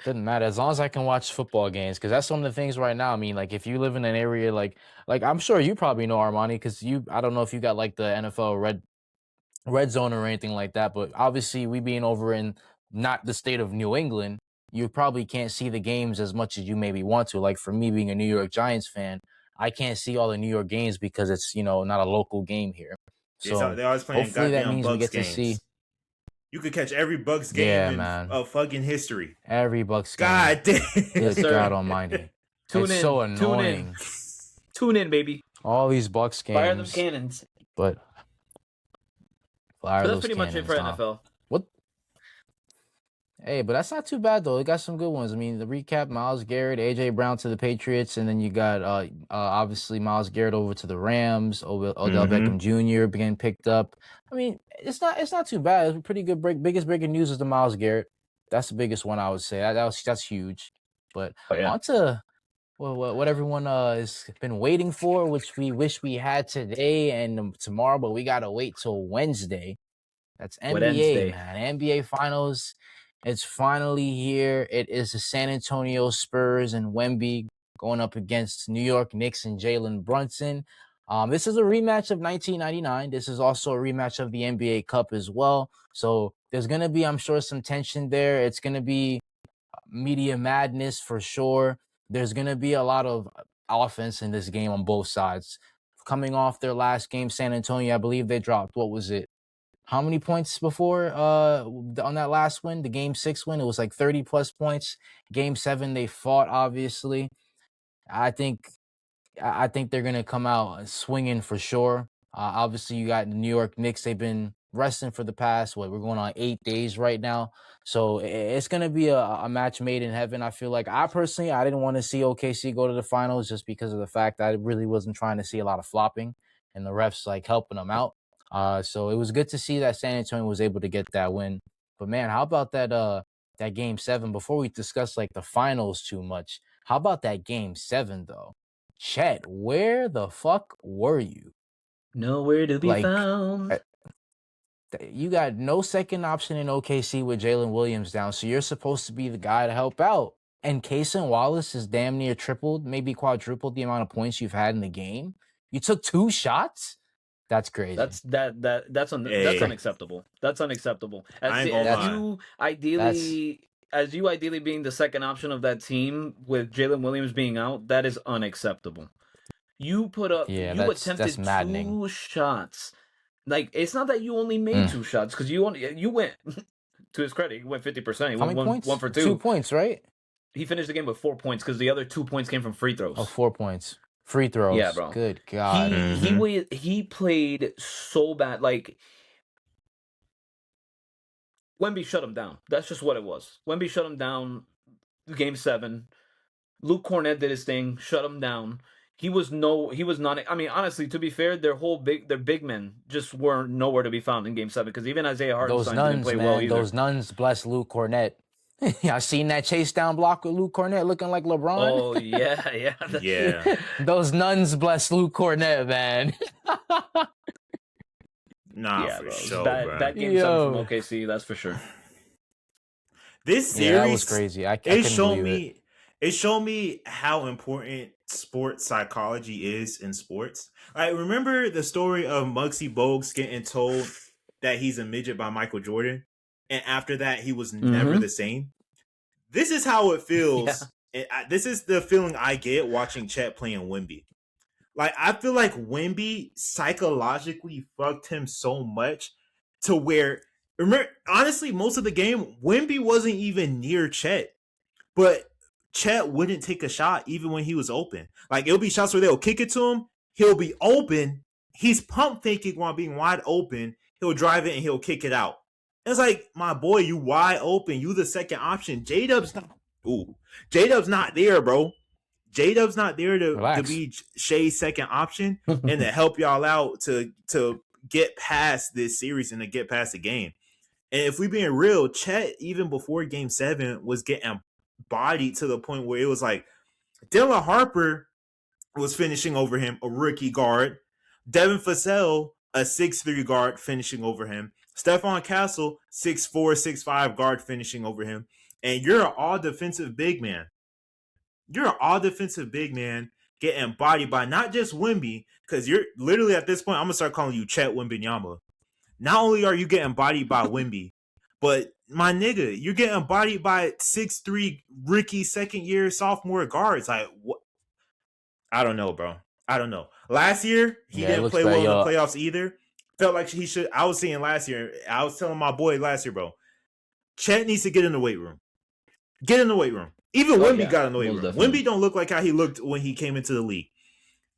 Doesn't matter as long as I can watch football games because that's one of the things right now. I mean, like if you live in an area like I'm sure you probably know Armani because I don't know if you got like the NFL red zone or anything like that, but obviously we being over in not the state of New England, you probably can't see the games as much as you maybe want to. Like for me being a New York Giants fan, I can't see all the New York games because it's not a local game here. So
They're always playing
hopefully that
goddamn
means we
Bucks
get to see.
games. You could catch every Bucks game
Yeah,
in
man.
fucking history.
Every Bucks game.
God damn.
Yes,
Good God
sir.
Almighty.
Tune
It's
in.
so
Tune in.
annoying.
Tune in, baby.
All these Bucks
Fire them
games,
cannons.
but fire
But that's
those
pretty much it for
cannons, huh?
NFL.
What? Hey, but that's not too bad though. They got some good ones. I mean, the recap: Myles Garrett, AJ Brown to the Patriots, and then you got obviously Myles Garrett over to the Rams. Odell Beckham Jr. being picked up. I mean, it's not too bad. It's a pretty good break. Biggest breaking news is the Myles Garrett. That's the biggest one I would say. That's huge. But
Oh, yeah.
on to what everyone has been waiting for, which we wish we had today and tomorrow, but we gotta wait till Wednesday. That's NBA,
Wednesday.
man. NBA Finals. It's finally here. It is the San Antonio Spurs and Wemby going up against New York Knicks and Jalen Brunson. This is a rematch of 1999. This is also a rematch of the NBA Cup as well. So there's going to be, I'm sure, some tension there. It's going to be media madness for sure. There's going to be a lot of offense in this game on both sides. Coming off their last game, San Antonio, I believe they dropped, what was it? How many points before on that last win, the game 6 win? It was like 30 plus points. Game 7 they fought, obviously. I think they're going to come out swinging for sure. Obviously you got the New York Knicks. They've been resting for the past we're going on 8 days right now. So it's going to be a match made in heaven. I feel like I didn't want to see OKC go to the finals just because of the fact that I really wasn't trying to see a lot of flopping and the refs like helping them out. So it was good to see that San Antonio was able to get that win. But man, how about that game 7? Before we discuss like the finals too much, how about that game 7 though? Chet, where the fuck were you?
Nowhere to be
Like,
found.
you got no second option in OKC with Jalen Williams down, so you're supposed to be the guy to help out. And Kaysen Wallace is damn near tripled, maybe quadrupled the amount of points you've had in the game. You took 2 shots? That's crazy.
That's unacceptable. That's unacceptable.
I ain't gonna lie.
As you ideally being the second option of that team with Jalen Williams being out, that is unacceptable. You
that's
attempted
maddening.
2 shots. Like, it's not that you only made 2 shots because you went to his credit, he went 50%. He
How
went
many
one
points?
for
2
2.
points, right?
He finished the game with 4 points because the other 2 points came from free
Oh,
throws.
4 points. Free throws.
Yeah, bro.
Good God.
He played so bad. Like, Wemby shut him down. That's just what it was. Wemby shut him down. Game 7. Luke Cornett did his thing, shut him down. He was not. I mean, honestly, to be fair, their big men just weren't nowhere to be found in Game 7 because even Isaiah
Those
Hartenstein didn't
nuns,
play
man.
well either.
Those nuns bless Luke Cornett. I seen that chase down block with Luke Cornett looking like LeBron.
Oh yeah.
Yeah.
Those nuns bless Luke Cornett, man.
Nah,
Yeah,
for
bro.
sure, bro.
Bad Game 7 from OKC, that's for sure.
This series,
that was crazy. I couldn't believe it.
It showed me how important sports psychology is in sports. I remember the story of Muggsy Bogues getting told that he's a midget by Michael Jordan, and after that, he was never the same. This is how it feels. Yeah. This is the feeling I get watching Chet playing Wemby. Like, I feel like Wemby psychologically fucked him so much to where, remember, honestly, most of the game, Wemby wasn't even near Chet. But Chet wouldn't take a shot even when he was open. Like, it'll be shots where they'll kick it to him. He'll be open. He's pump faking while being wide open. He'll drive it and he'll kick it out. And it's like, my boy, you wide open. You the second option. J-Dub's not there, bro. J-Dub's not there to be Shay's second option and to help y'all out to get past this series and to get past the game. And if we being real, Chet, even before Game 7, was getting bodied to the point where it was like Dylan Harper was finishing over him, a rookie guard. Devin Vassell, a 6'3 guard, finishing over him. Stephon Castle, 6'4, 6'5 guard, finishing over him. And you're an all-defensive big man. You're an all-defensive big man getting bodied by not just Wemby, because you're literally at this point, I'm going to start calling you Chet Wembenyama. Not only are you getting bodied by Wemby, but my nigga, you're getting bodied by 6'3 rookie second-year sophomore guards. Like, what? I don't know, bro. I don't know. Last year, he didn't play well in the playoffs either. Felt like he should. I was saying last year, I was telling my boy last year, bro, Chet needs to get in the weight room. Get in the weight room. Even Wemby got in the weight room. Wemby don't look like how he looked when he came into the league.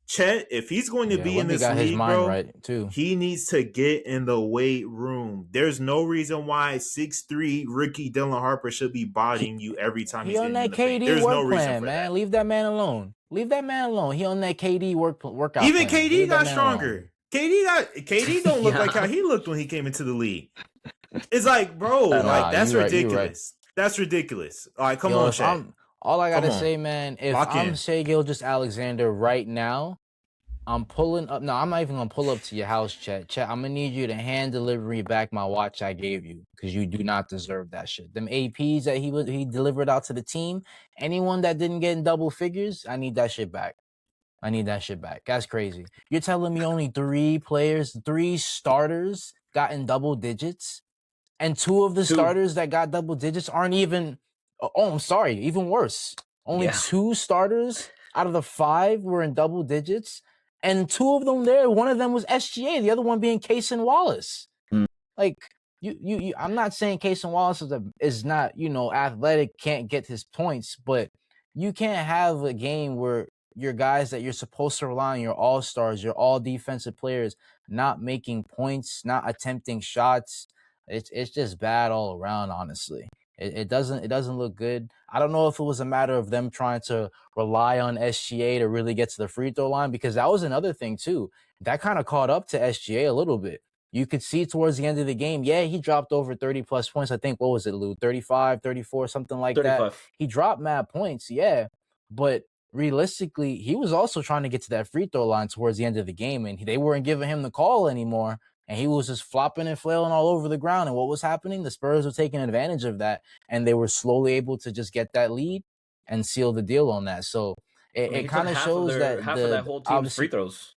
Chet, if he's going to be in this league, bro,
right too.
He needs to get in the weight room. There's no reason why 6'3 rookie Dylan Harper should be bodying you every time he's
on that KD
There's
work
no reason
plan,
for
man.
that.
Leave that man alone. Leave that man alone. He on that KD workout.
Even
plan.
KD got stronger. KD don't look like how he looked when he came into the league. It's like, bro, like that's ridiculous. That's ridiculous. All right, come on, Shaq.
All I gotta say, man, if I'm Shai Gilgeous-Alexander right now, I'm pulling up. No, I'm not even gonna pull up to your house, Chet. Chet, I'm gonna need you to hand deliver me back my watch I gave you because you do not deserve that shit. Them APs that he delivered out to the team, anyone that didn't get in double figures, I need that shit back. That's crazy. You're telling me only 3 starters got in double digits, and 2 of the starters that got double digits aren't even. Oh, I'm sorry, even worse. Only 2 starters out of the 5 were in double digits. And 2 of them there, one of them was SGA, the other one being Cason Wallace. Like, you I'm not saying Cason Wallace is not, athletic, can't get his points, but you can't have a game where your guys that you're supposed to rely on, your all-stars, your all-defensive players, not making points, not attempting shots. It's just bad all around, honestly. It doesn't look good. I don't know if it was a matter of them trying to rely on SGA to really get to the free throw line, because that was another thing too. That kind of caught up to SGA a little bit. You could see towards the end of the game, he dropped over 30 plus points. I think, what was it, Lou? 35, 34, something like 35. That. He dropped mad points, but realistically, he was also trying to get to that free throw line towards the end of the game, and they weren't giving him the call anymore. And he was just flopping and flailing all over the ground. And what was happening? The Spurs were taking advantage of that. And they were slowly able to just get that lead and seal the deal on that. So it kind of shows that
half of that whole team's free throws.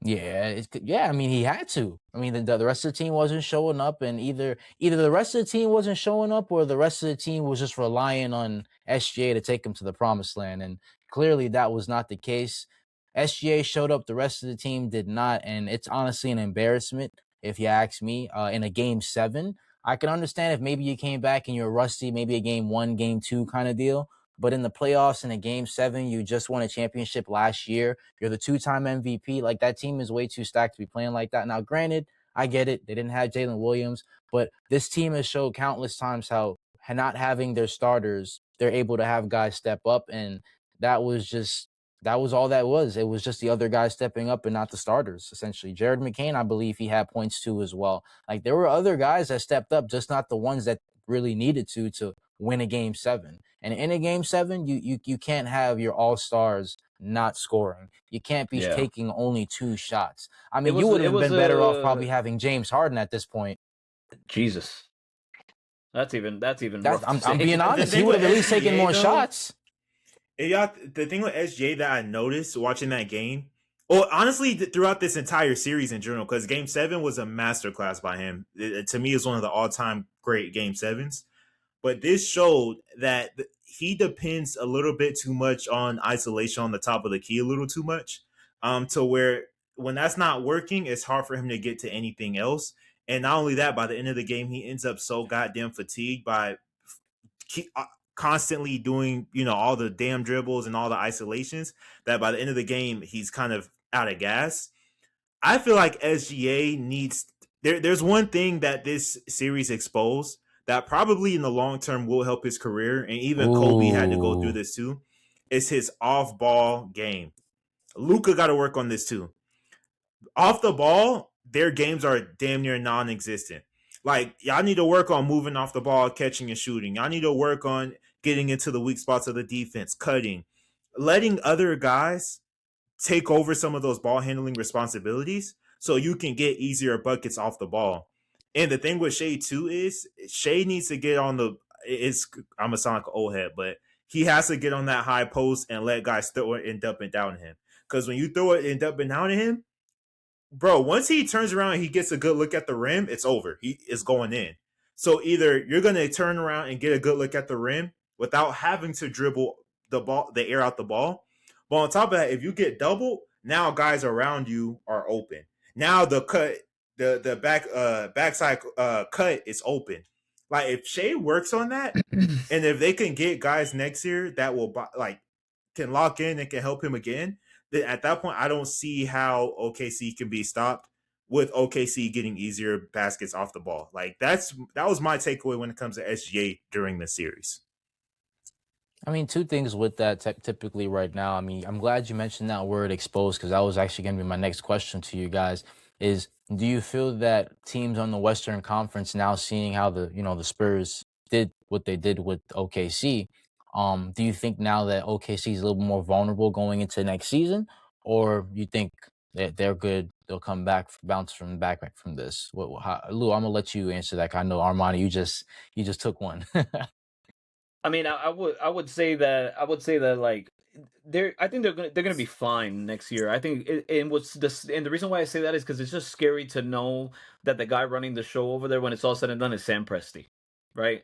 Yeah, I mean, he had to. I mean, the rest of the team wasn't showing up, and either the rest of the team wasn't showing up, or the rest of the team was just relying on SGA to take them to the promised land. And clearly, that was not the case. SGA showed up, the rest of the team did not, and it's honestly an embarrassment if you ask me. In a game 7, I can understand if maybe you came back and you're rusty, maybe a game 1, game 2 kind of deal. But in the playoffs, in a game 7, you just won a championship last year. You're the 2-time MVP. Like, that team is way too stacked to be playing like that. Now, granted, I get it. They didn't have Jalen Williams, but this team has showed countless times how not having their starters, they're able to have guys step up. And that was just that was all that was. It was just the other guys stepping up and not the starters, essentially. Jared McCain, I believe he had points too as well. Like, there were other guys that stepped up, just not the ones that really needed to win a game 7. And in a game 7, you can't have your all-stars not scoring. You can't be
Yeah.
taking only 2 shots. I
It
mean,
was
you would have
it was
been better off probably having James Harden at this point.
Jesus. That's even rough to
I'm
say.
being
The
honest. He
thing
would
with
have at least taken
SGA,
more
though,
shots.
the thing with SGA that I noticed watching that game, well, honestly, throughout this entire series in general, because Game 7 was a masterclass by him. To me, it's one of the all-time great Game 7s. But this showed that he depends a little bit too much on isolation on the top of the key, a little too much, to where when that's not working, it's hard for him to get to anything else. And not only that, by the end of the game, he ends up so goddamn fatigued by constantly doing, all the damn dribbles and all the isolations, that by the end of the game, he's kind of out of gas. I feel like SGA needs there's one thing that this series exposed that probably in the long term will help his career, and even Kobe had to go through
Ooh.
this too. Is his off ball game. Luka got to work on this too. Off the ball, their games are damn near non-existent. Like, y'all need to work on moving off the ball, catching and shooting. Y'all need to work on getting into the weak spots of the defense, cutting, letting other guys take over some of those ball handling responsibilities so you can get easier buckets off the ball. And the thing with Shea too is Shea needs to get on the it's I'm gonna sound like an old head, but he has to get on that high post and let guys throw it and dump it down to him. Because when you throw it and dump it down to him, bro, once he turns around and he gets a good look at the rim, it's over. He is going in. So either you're gonna turn around and get a good look at the rim without having to dribble the air out the ball. But on top of that, if you get doubled, now guys around you are open. Now the cut, the backside cut is open. Like, if Shea works on that, and if they can get guys next year that will can lock in and can help him again, then at that point, I don't see how OKC can be stopped with OKC getting easier baskets off the ball. Like, that was my takeaway when it comes to SGA during the series.
I mean, 2 things with that typically right now. I mean, I'm glad you mentioned that word exposed, because that was actually going to be my next question to you guys is, do you feel that teams on the Western Conference now, seeing how the Spurs did what they did with OKC, do you think now that OKC is a little more vulnerable going into next season, or you think that they're good, they'll come back, bounce back from this? Lou, I'm gonna let you answer that. 'Cause I know Armani, you just took one.
I mean, I would say that like I think they're gonna be fine next year. I think and the reason why I say that is because it's just scary to know that the guy running the show over there, when it's all said and done, is Sam Presti, right?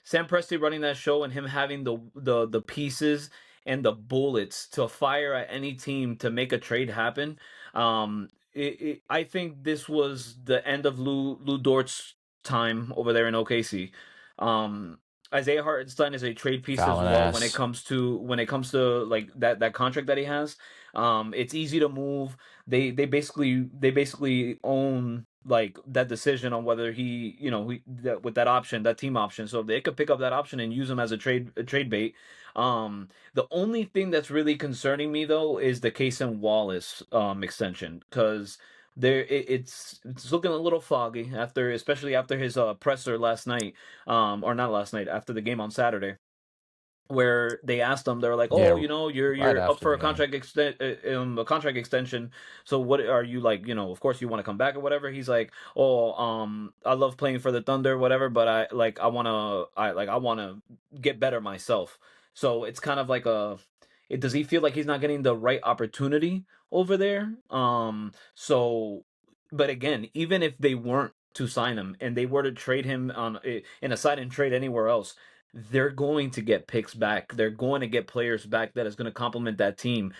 Sam Presti running that show and him having the pieces and the bullets to fire at any team to make a trade happen. I think this was the end of Lou Dort's time over there in OKC. Um, Isaiah Hartenstein is a trade piece as
Fouling
well
ass.
when it comes to like that contract that he has. It's easy to move. They basically own like that decision on whether he, with that option, that team option. So they could pick up that option and use him as a trade bait. The only thing that's really concerning me though is the Case and Wallace extension, because it's looking a little foggy especially after his presser last night, or not last night, after the game on Saturday, where they asked him, they were like, "Oh,
Yeah, right
you're up
after
for
the
a
game.
contract extension. So what are you like? Of course you want to come back or whatever." He's like, "Oh, I love playing for the Thunder, whatever, but I wanna get better myself." So it's kind of like does he feel like he's not getting the right opportunity over there? But again, even if they weren't to sign him and they were to trade him in a sign and trade anywhere else, they're going to get picks back. They're going to get players back that is going to complement that team.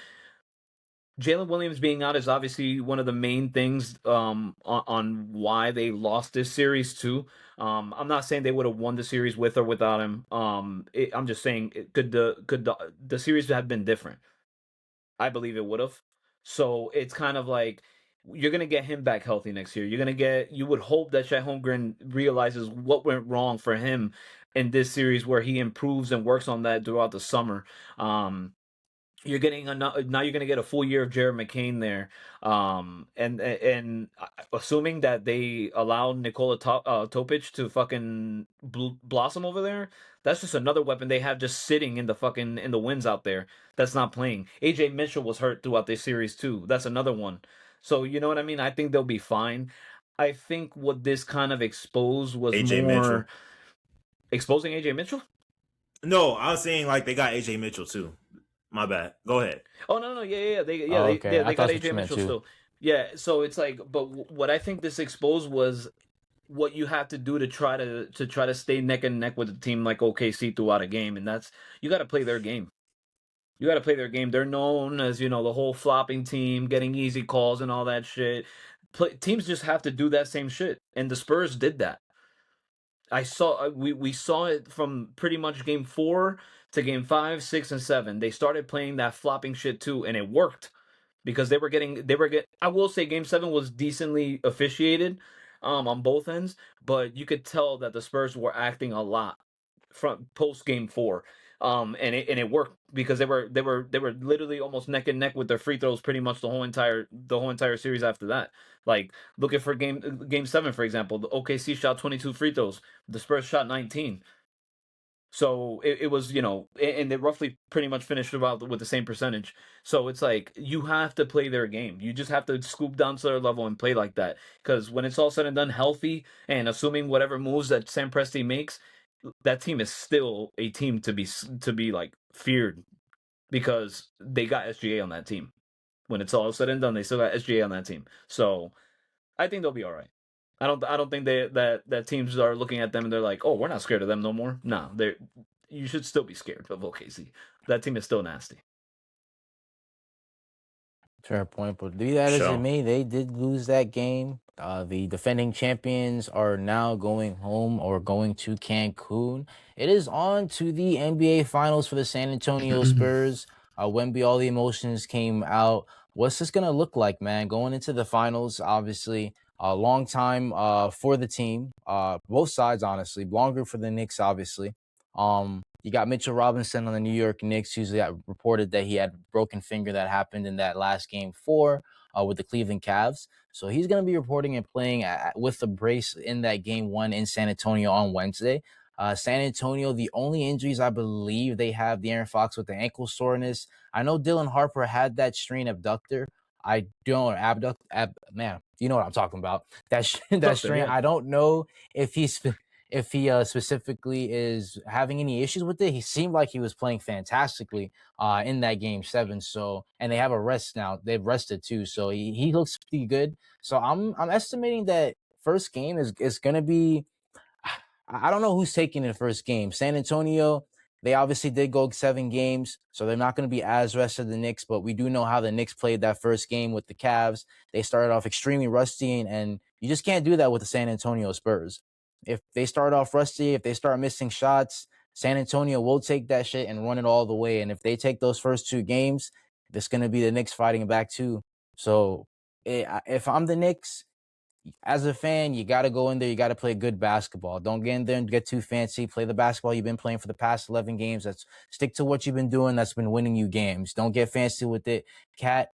Jalen Williams being out is obviously one of the main things on why they lost this series too. I'm not saying they would have won the series with or without him. I'm just saying, could the series have been different? I believe it would have. So it's kind of like you're gonna get him back healthy next year. You would hope that Chet Holmgren realizes what went wrong for him in this series, where he improves and works on that throughout the summer. You're getting now you're going to get a full year of Jared McCain there, and assuming that they allow Topic to fucking blossom over there, that's just another weapon they have just sitting in the wins out there that's not playing. AJ Mitchell was hurt throughout this series too. That's another one. So you know what I mean. I think they'll be fine. I think what this kind of exposed was
AJ Mitchell.
more exposing AJ Mitchell.
No, I was saying like they got AJ Mitchell too. My bad. Go ahead.
Oh no, yeah,
Oh, okay. I
they
thought
got
that's what
AJ
you meant
Mitchell
too.
still. Yeah, so it's like, but what I think this exposed was what you have to do to try to stay neck and neck with a team like OKC throughout a game, and that's you got to play their game. You got to play their game. They're known as the whole flopping team, getting easy calls and all that shit. Teams just have to do that same shit, and the Spurs did that. We saw it from pretty much game 4 to game 5, 6, and 7. They started playing that flopping shit too, and it worked because they were get. I will say game 7 was decently officiated, on both ends, but you could tell that the Spurs were acting a lot from post game 4, and it worked because they were literally almost neck and neck with their free throws pretty much the whole entire series after that. Like looking for game 7, for example, the OKC shot 22 free throws, the Spurs shot 19. So it was, and they roughly pretty much finished about with the same percentage. So it's like you have to play their game. You just have to scoop down to their level and play like that. Because when it's all said and done, healthy and assuming whatever moves that Sam Presti makes, that team is still a team to be like feared because they got SGA on that team. When it's all said and done, they still got SGA on that team. So I think they'll be all right. I don't think that teams are looking at them and they're like, oh, we're not scared of them no more. No, they you should still be scared of OKC. That team is still nasty.
Fair point, but be that as it
Sure.
may, they did lose that game. The defending champions are now going home or going to Cancun. It is on to the NBA Finals for the San Antonio Spurs. Wemby, all the emotions came out. What's this gonna look like, man? Going into the finals, obviously, a long time for the team. Both sides, honestly, longer for the Knicks, obviously. You got Mitchell Robinson on the New York Knicks, who's reported that he had a broken finger that happened in that last game 4 with the Cleveland Cavs. So he's going to be reporting and playing with the brace in that game 1 in San Antonio on Wednesday. San Antonio, the only injuries I believe they have, De'Aaron Fox with the ankle soreness. I know Dylan Harper had that strain abductor. I don't man, you know what I'm talking about. That
Doctor,
strain.
yeah.
I don't know if he specifically is having any issues with it. He seemed like he was playing fantastically in that game 7. So, and they have a rest now. They've rested too. So he looks pretty good. So I'm estimating that first game is going to be, I don't know who's taking the first game. San Antonio, they obviously did go 7 games, so they're not going to be as rested as the Knicks, but we do know how the Knicks played that first game with the Cavs. They started off extremely rusty, and you just can't do that with the San Antonio Spurs. If they start off rusty, if they start missing shots, San Antonio will take that shit and run it all the way. And if they take those first 2 games, it's going to be the Knicks fighting back too. So if I'm the Knicks, as a fan, you got to go in there. You got to play good basketball. Don't get in there and get too fancy. Play the basketball you've been playing for the past 11 games. Stick to what you've been doing. That's been winning you games. Don't get fancy with it. Cat,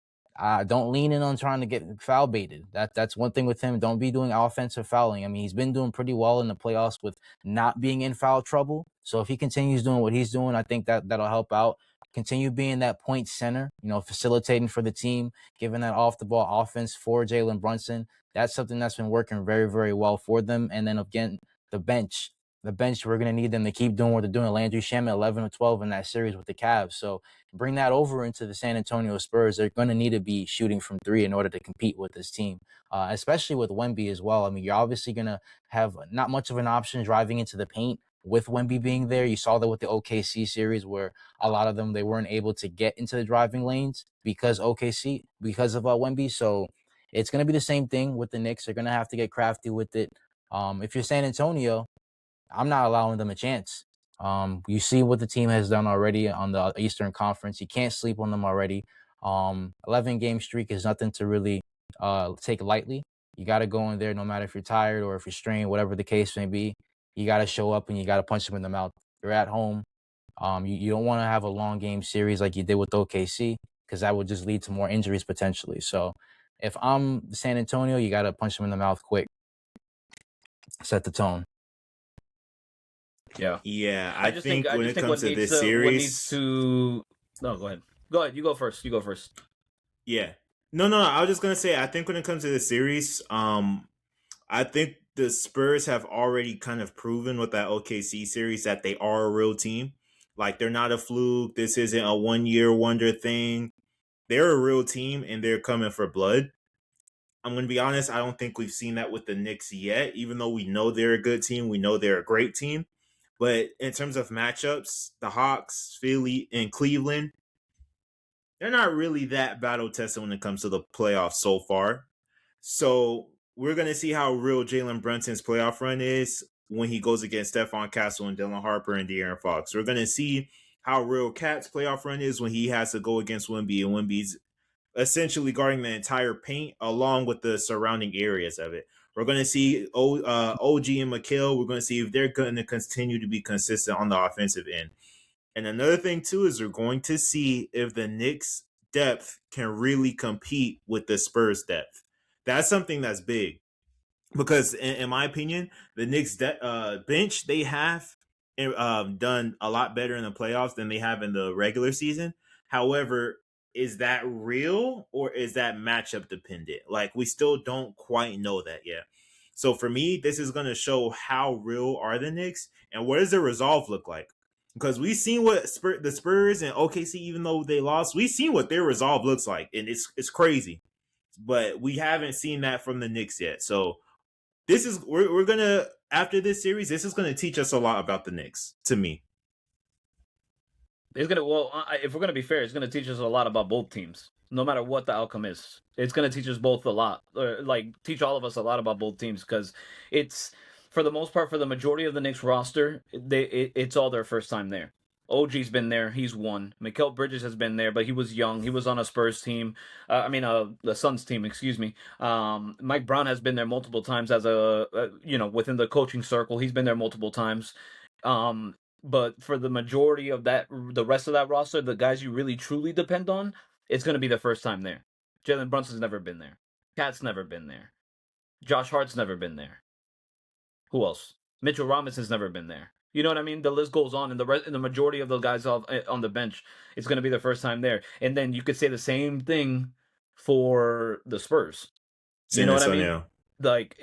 don't lean in on trying to get foul baited. That's one thing with him. Don't be doing offensive fouling. I mean, he's been doing pretty well in the playoffs with not being in foul trouble. So if he continues doing what he's doing, I think that'll help out. Continue being that point center, facilitating for the team, giving that off the ball offense for Jalen Brunson. That's something that's been working very, very well for them. And then again, the bench. We're going to need them to keep doing what they're doing. Landry Shamet, 11 or 12 in that series with the Cavs. So bring that over into the San Antonio Spurs. They're going to need to be shooting from 3 in order to compete with this team, especially with Wemby as well. I mean, you're obviously going to have not much of an option driving into the paint. with Wemby being there. You saw that with the OKC series where a lot of them, they weren't able to get into the driving lanes because of Wemby. So it's going to be the same thing with the Knicks. They're going to have to get crafty with it. If you're San Antonio, I'm not allowing them a chance. You see what the team has done already on the Eastern Conference. You can't sleep on them already. 11-game streak is nothing to really take lightly. You got to go in there no matter if you're tired or if you're strained, whatever the case may be. You got to show up and you got to punch them in the mouth. You're at home. You don't want to have a long game series like you did with OKC because that would just lead to more injuries potentially. So if I'm San Antonio, you got to punch them in the mouth quick. Set the tone.
Yeah.
Yeah,
I just think
when it comes
what
to
needs
this
to what needs
series,
to no, go ahead. Go ahead. You go first. You go first.
yeah. No. I was just gonna say, I think when it comes to the series, I think the Spurs have already kind of proven with that OKC series that they are a real team. Like they're not a fluke. This isn't a 1 year wonder thing. They're a real team and they're coming for blood. I'm going to be honest, I don't think we've seen that with the Knicks yet, even though we know they're a good team. We know they're a great team. But in terms of matchups, the Hawks, Philly, and Cleveland, they're not really that battle tested when it comes to the playoffs so far. So we're going to see how real Jalen Brunson's playoff run is when he goes against Stephon Castle and Dylan Harper and De'Aaron Fox. We're going to see how real Cat's playoff run is when he has to go against Wemby, and Wemby's essentially guarding the entire paint along with the surrounding areas of it. We're going to see OG and McHale. We're going to see if they're going to continue to be consistent on the offensive end. And another thing, too, is we're going to see if the Knicks' depth can really compete with the Spurs' depth. That's something that's big because, in my opinion, the Knicks' bench, they have done a lot better in the playoffs than they have in the regular season. However, is that real or is that matchup dependent? Like, we still don't quite know that yet. So for me, this is going to show how real are the Knicks and what does the resolve look like? Because we've seen what the Spurs and OKC, even though they lost, we've seen what their resolve looks like, and it's crazy. But we haven't seen that from the Knicks yet. So this is we're gonna, after this series, this is gonna teach us a lot about the Knicks. To me,
It's gonna if we're gonna be fair, it's gonna teach us a lot about both teams, no matter what the outcome is. It's gonna teach us both a lot, or like teach all of us a lot about both teams, because it's for the most part, for the majority of the Knicks roster, it's all their first time there. OG's been there; he's won. Mikal Bridges has been there, but he was young. He was on a Spurs team. The Suns team, excuse me. Mike Brown has been there multiple times as within the coaching circle. He's been there multiple times. But for the majority of the rest of that roster, the guys you really truly depend on, it's going to be the first time there. Jalen Brunson's never been there. Cat's never been there. Josh Hart's never been there. Who else? Mitchell Robinson's never been there. You know what I mean? The list goes on, and the majority of the guys on the bench, it's going to be the first time there. And then you could say the same thing for the Spurs. You
San
know what I mean?
Antonio.
Like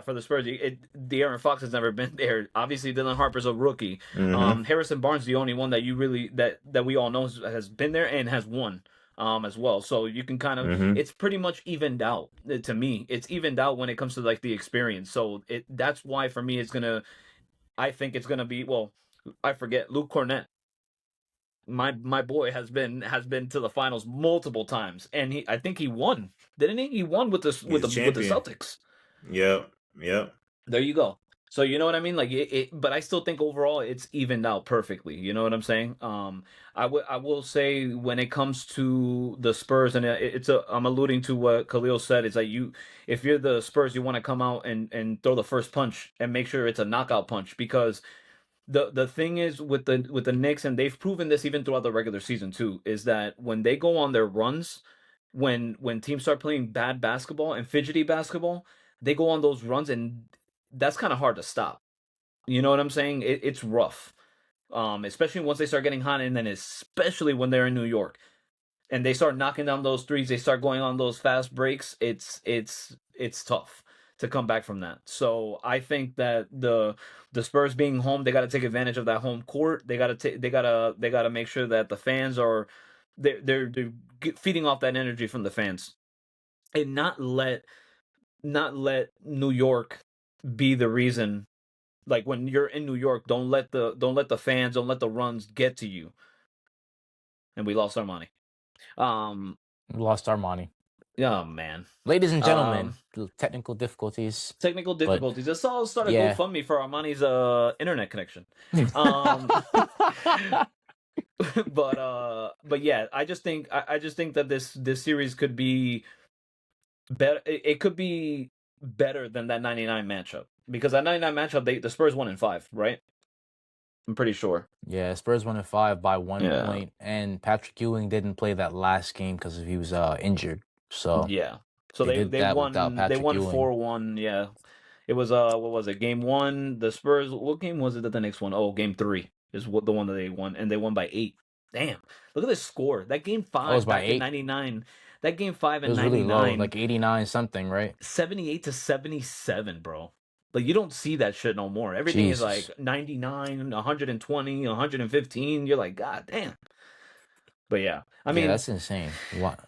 for the Spurs, De'Aaron Fox has never been there. Obviously, Dylan Harper's a rookie. Harrison Barnes the only one that you really that we all know has been there and has won as well. So you can kind of it's pretty much evened out to me. It's evened out when it comes to like the experience. So that's why for me I think it's gonna be, well, I forget, Luke Cornett, my boy, has been to the finals multiple times, and I think he won, didn't he? He won with the
He's a
with the
champion.
Celtics.
Yep.
There you go. So you know what I mean? Like but I still think overall it's evened out perfectly. You know what I'm saying? I will say when it comes to the Spurs, and I'm alluding to what Kahleel said, is that if you're the Spurs, you want to come out and throw the first punch and make sure it's a knockout punch, because the thing is with the Knicks, and they've proven this even throughout the regular season too, is that when they go on their runs, when teams start playing bad basketball and fidgety basketball, they go on those runs, and that's kind of hard to stop. You know what I'm saying? It's rough, especially once they start getting hot, and then especially when they're in New York and they start knocking down those threes, they start going on those fast breaks. It's tough to come back from that. So I think that the Spurs being home, they got to take advantage of that home court. They got to they got to make sure that the fans are they're feeding off that energy from the fans, and not let New York be the reason Like when you're in New York, don't let the fans, don't let the runs get to you. And we lost Armani.
We lost Armani.
Oh man.
Ladies and gentlemen, technical difficulties.
Technical difficulties. Let's all start a
yeah.
GoFundMe for Armani's internet connection. But yeah, I just think that this series could be better. It could be better than that 99 matchup, because that 99 matchup, the Spurs won in 5, right? I'm pretty sure.
Yeah, Spurs won in 5 by 1
Yeah.
point, and Patrick Ewing didn't play that last game because he was injured. So
yeah, so
they did
they
that
won
without Patrick Ewing.
4-1. Yeah, it was what was it? Game 1, the Spurs. What game was it that the Knicks won? Oh, game 3 is what the one that they won, and they won by 8. Damn, look at this score. That game 5
by
back
8?
in 99. That game 5
It
in
was really low,
99,
like 89 something, right?
78-77, bro. Like, you don't see that shit no more. Everything is like 99, 120, 115. You're like, God damn. But yeah, I mean,
that's insane. What?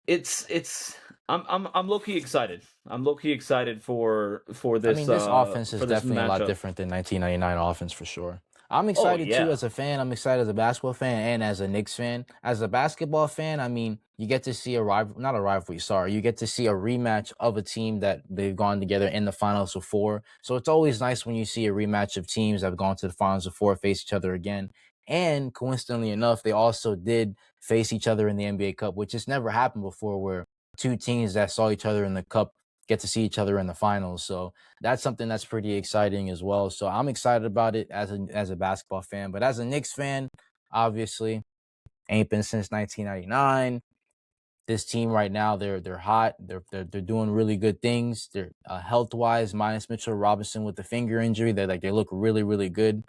It's I'm low key excited. I'm low key excited for this.
I mean, this offense is
for this
definitely a lot
matchup.
different than 1999 offense for sure. I'm excited too
yeah.
as a fan. I'm excited as a basketball fan and as a Knicks fan. As a basketball fan, I mean, you get to see not a rivalry, sorry. You get to see a rematch of a team that they've gone together in the finals before. So it's always nice when you see a rematch of teams that have gone to the finals before face each other again. And coincidentally enough, they also did face each other in the NBA Cup, which has never happened before, where two teams that saw each other in the Cup get to see each other in the finals. So that's something that's pretty exciting as well. So I'm excited about it as a basketball fan, but as a Knicks fan, obviously, ain't been since 1999. This team right now, they're hot. They're doing really good things. They're health wise, minus Mitchell Robinson with the finger injury. They look really, really good.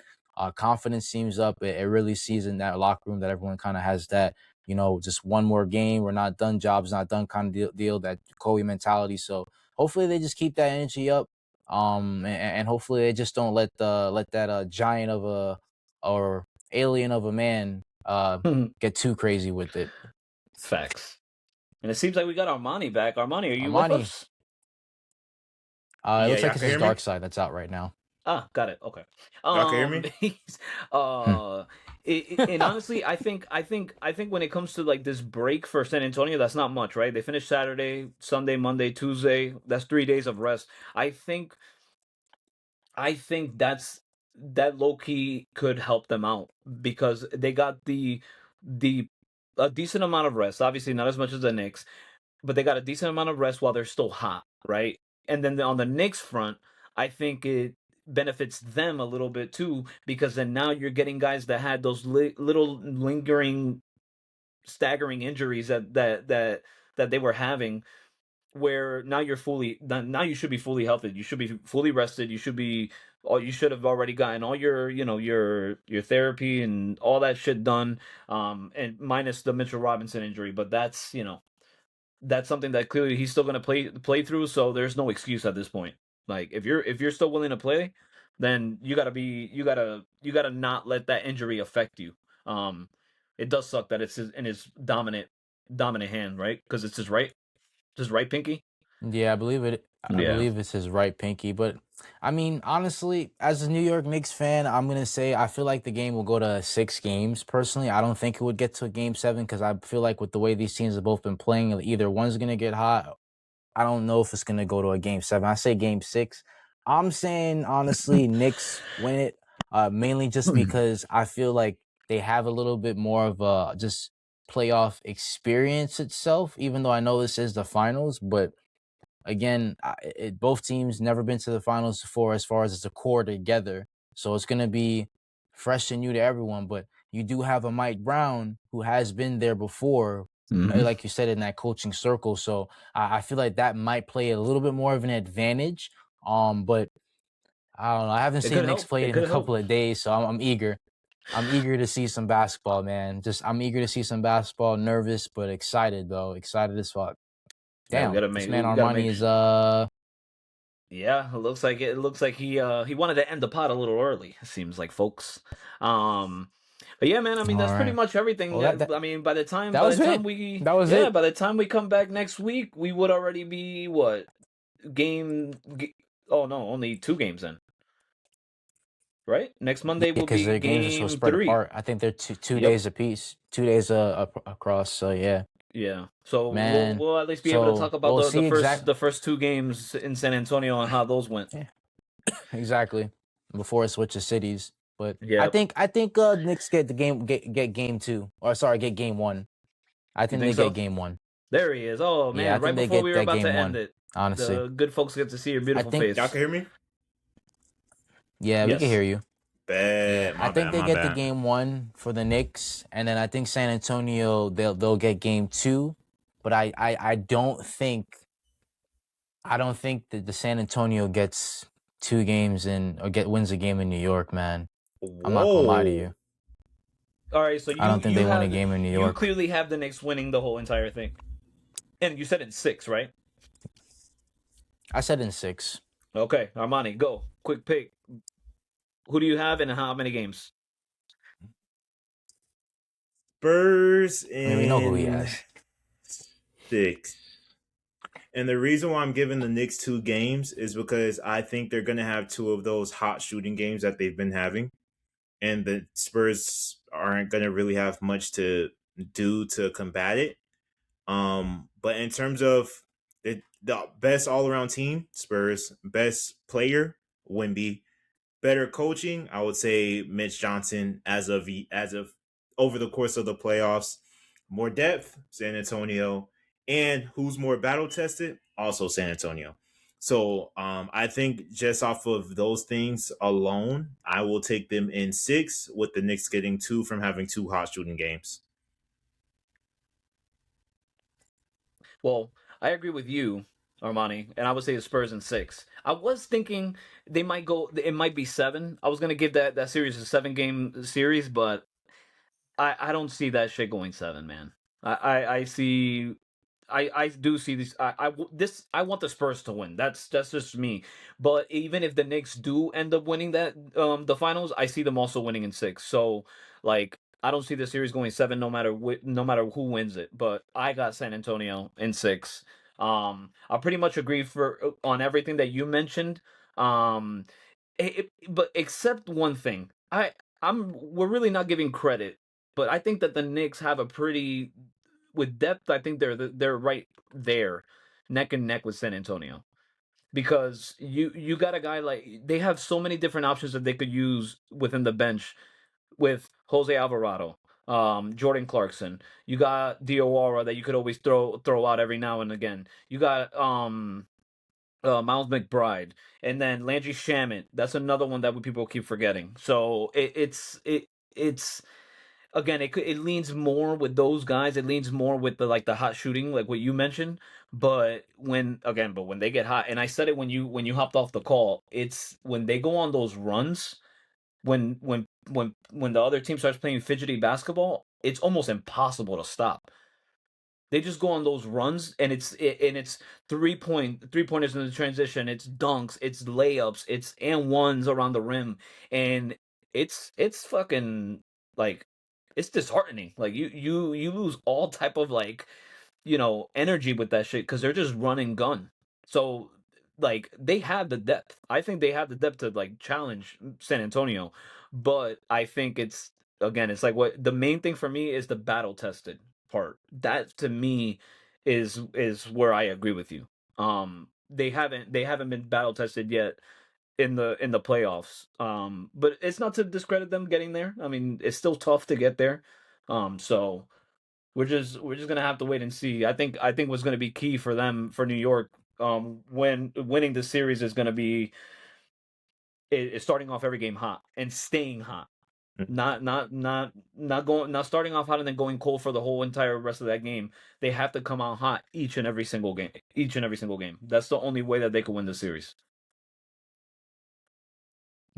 Confidence seems up. It really sees in that locker room that everyone kind of has that, just one more game. We're not done. Job's not done kind of deal, that Kobe mentality. So hopefully they just keep that energy up. And hopefully they just don't let that giant of a or alien of a man get too crazy with it.
Facts. And it seems like we got Armani back. Armani, are you with us?
It looks like it's his dark side that's out right now.
Ah, got it. Okay.
Y'all can hear me?
And honestly, I think when it comes to like this break for San Antonio, that's not much, right? They finished Saturday, Sunday, Monday, Tuesday. That's 3 days of rest. I think that low key could help them out, because they got a decent amount of rest. Obviously, not as much as the Knicks, but they got a decent amount of rest while they're still hot, right? And then on the Knicks front, I think it benefits them a little bit too, because then now you're getting guys that had those little lingering, staggering injuries that they were having, where now you should be fully healthy. You should be fully rested. You should have already gotten all your your therapy and all that shit done, and minus the Mitchell Robinson injury. But that's that's something that clearly he's still going to play through. So there's no excuse at this point. Like, if you're still willing to play, then you gotta not let that injury affect you. It does suck that it's in his dominant hand, right? Because it's his right pinky.
Yeah, I believe it. I believe it's his right pinky. But I mean, honestly, as a New York Knicks fan, I'm gonna say I feel like the game will go to 6 games. Personally, I don't think it would get to a game 7, because I feel like with the way these teams have both been playing, either one's gonna get hot. I don't know if it's gonna go to a game 7. I say game 6. I'm saying honestly, Knicks win it. Mainly just because I feel like they have a little bit more of a just playoff experience itself. Even though I know this is the finals, but again, both teams never been to the finals before as far as it's a core together. So it's going to be fresh and new to everyone. But you do have a Mike Brown who has been there before, like you said, in that coaching circle. So I feel like that might play a little bit more of an advantage. But I don't know. I haven't seen Knicks play in a couple of days, so I'm eager. I'm eager to see some basketball, man. I'm eager to see some basketball. Nervous, but excited, though. Excited as fuck. Damn, this man Armani is
Yeah, it looks like he wanted to end the pod a little early. It seems like, folks. But yeah, man. I mean, that's pretty much everything. Well, I mean, by the time we come back next week, we would already be what oh no, only 2 games in. right? Next Monday will
because
be
their games are so
game
spread
3.
apart. I think they're two
Yep.
days apiece, 2 days across. So yeah,
Yeah. So
man.
we'll at least be able to
So
talk about
we'll
the
see
the first 2 games in San Antonio and how those went.
exactly before it switches cities. But
Yeah.
I think Knicks get the game get game 2, or sorry, get game 1. I
You
think
think
they get
so?
game 1.
There he is. Oh
Yeah, I
man, right
think they
before we
get
were
that
about to
game
end
1.
it,
Honestly,
the good folks get to see your
I
beautiful
think
Y'all
face.
can hear me?
yeah, we can
Yes.
hear you. Yeah,
Bad.
I
My
think
bad.
they
My
get the
bad.
game 1 for the Knicks, and then I think San Antonio they'll get game 2, but I don't think that the San Antonio gets 2 games in or wins a game in New York, man. I'm not gonna lie to
Whoa.
you.
All right, so
I don't think they win a game in New
you
York.
clearly have the Knicks winning the whole entire thing. And you said in 6, right?
I said in 6.
Okay, Armani, go. Quick pick. Who do you have and how many games?
Spurs
I mean, we know who he
in
has.
6. And the reason why I'm giving the Knicks 2 games is because I think they're going to have 2 of those hot shooting games that they've been having. And the Spurs aren't going to really have much to do to combat it. But in terms of the best all around team, Spurs, best player, Wemby, better coaching, I would say Mitch Johnson as of over the course of the playoffs. More depth, San Antonio, and who's more battle tested, also San Antonio. So I think just off of those things alone, I will take them in 6, with the Knicks getting 2 from having 2 hot shooting games.
Well, I agree with you, Armani, and I would say the Spurs in 6. I was thinking they might go. It might be 7. I was gonna give that series a 7-game series, but I don't see that shit going 7, man. I see. I do see this. I want the Spurs to win. That's just me. But even if the Knicks do end up winning the finals, I see them also winning in 6. So like I don't see the series going 7 no matter who wins it. But I got San Antonio in 6. I pretty much agree on everything that you mentioned. Um, but except one thing, we're really not giving credit, but I think that the Knicks have a pretty with depth. I think they're right there, neck and neck with San Antonio, because you got a guy like they have so many different options that they could use within the bench with Jose Alvarado, Jordan Clarkson. You got Diawara that you could always throw out every now and again. You got Miles McBride, and then Landry Shamet. That's another one that people keep forgetting. So it's again it leans more with those guys. It leans more with the hot shooting, like what you mentioned. But when they get hot, and I said it when you hopped off the call, it's when they go on those runs. When the other team starts playing fidgety basketball, it's almost impossible to stop. They just go on those runs, and it's three pointers in the transition. It's dunks, it's layups, it's and ones around the rim, and it's fucking like it's disheartening. Like you lose all type of energy with that shit because they're just run and gun. So like they have the depth. I think they have the depth to like challenge San Antonio, but I think it's like what the main thing for me is the battle tested part. That to me is where I agree with you. They haven't been battle tested yet in the playoffs. But it's not to discredit them getting there. I mean, it's still tough to get there. So we're just gonna have to wait and see. I think what's gonna be key for them for New York, when winning the series is gonna be is starting off every game hot and staying hot. Not starting off hot and then going cold for the whole entire rest of that game. They have to come out hot each and every single game. Each and every single game. That's the only way that they can win the series.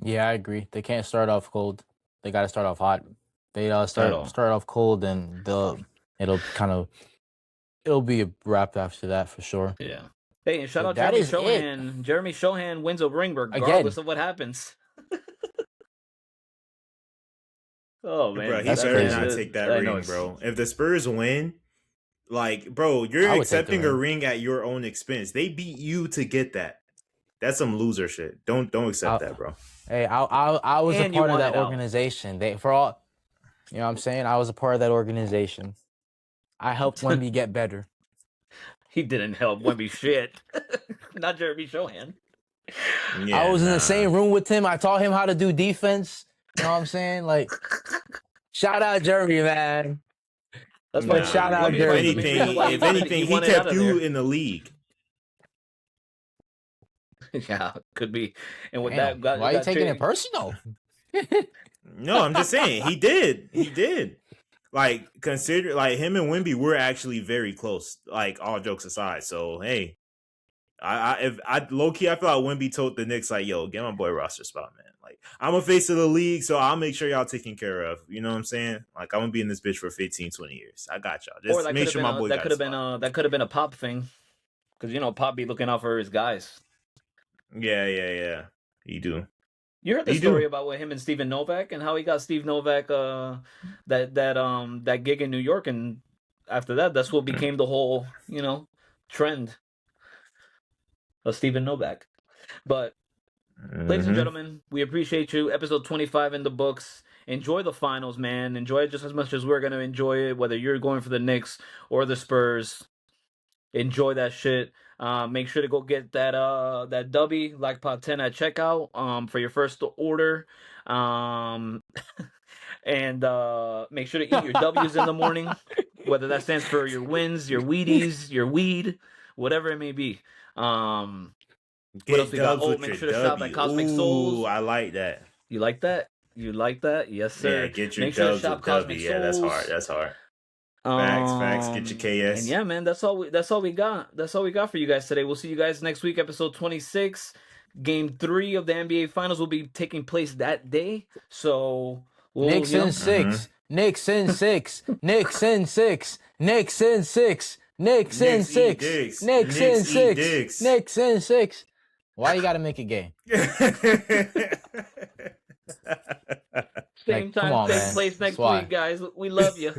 Yeah, I agree. They can't start off cold. They got to start off hot. They
At
start
all.
off cold, and it'll be a wrap after that for sure.
Yeah. Hey, and shout
But
out
that
Jeremy
is it.
Shohan. Jeremy Shohan wins a ring
Again,
regardless of what happens. Oh
Bro,
man,
he
that's
better
crazy.
not take that
I know
ring, bro. If the Spurs win, like, bro, you're
I would take the
accepting a
ring.
ring at your own expense. They beat you to get that. That's some loser shit. Don't accept that, bro.
Hey, I was
And
a
you
part of
wanted
that
out.
organization. You know what I'm saying? I was a part of that organization. I helped Wemby get better.
He didn't help Wemby shit. Not Jeremy Shohan.
Yeah,
I was in the same room with him. I taught him how to do defense. You know what I'm saying? Like, shout out Jeremy, man.
That's
But
why
shout out
Wemby
if
probably
Jeremy.
the main reason why
if anything, he
wanted out
kept
of
you
there.
in the league.
Yeah, could be. And with
Damn,
that,
why are you taking it personal?
No, I'm just saying he did. He did. Like consider like him and Wemby were actually very close. Like all jokes aside. So hey, I low key I feel like Wemby told the Knicks like, yo, get my boy roster spot, man. Like I'm a face of the league, so I'll make sure y'all taken care of. You know what I'm saying? Like I'm gonna be in this bitch for 15, 20 years. I got y'all.
Or
Just
that
make
could
sure
have
my
been
boy
that
got
could
a
have been
spot.
that could have been a Pop thing, because Pop be looking out for his guys.
Yeah. You do.
You heard the
You
story
do.
about with him and Steven Novak and how he got Steve Novak that gig in New York, and after that, that's what became the whole trend of Steven Novak. But ladies and gentlemen, we appreciate you. Episode 25 in the books. Enjoy the finals, man. Enjoy it just as much as we're gonna enjoy it. Whether you're going for the Knicks or the Spurs, enjoy that shit. Make sure to go get that W like pot 10 at checkout for your first order. And make sure to eat your W's in the morning, whether that stands for your wins, your Wheaties, your weed, whatever it may be. What else
Get
we got?
dubs
Oh,
with
make
your
sure to shop at
W.
Cosmic
Ooh,
Souls.
I like that.
You like that? You like that? Yes, sir.
Yeah, get your
Make sure to
dubs
shop
with
Cosmic
W. Yeah, that's
Souls.
hard. That's hard. Facts. Get your
And
KS.
yeah, man, that's all we got. That's all we got for you guys today. We'll see you guys next week, episode 26. Game 3 of the NBA Finals will be taking place that day. So
Knicks in 6. Knicks in 6. Knicks in 6. Knicks in 6. Knicks in 6. Knicks in 6. Knicks in 6. Why you gotta make it gay?
Same
Come
time,
on,
same
man.
place next
That's why.
week, guys. We love you.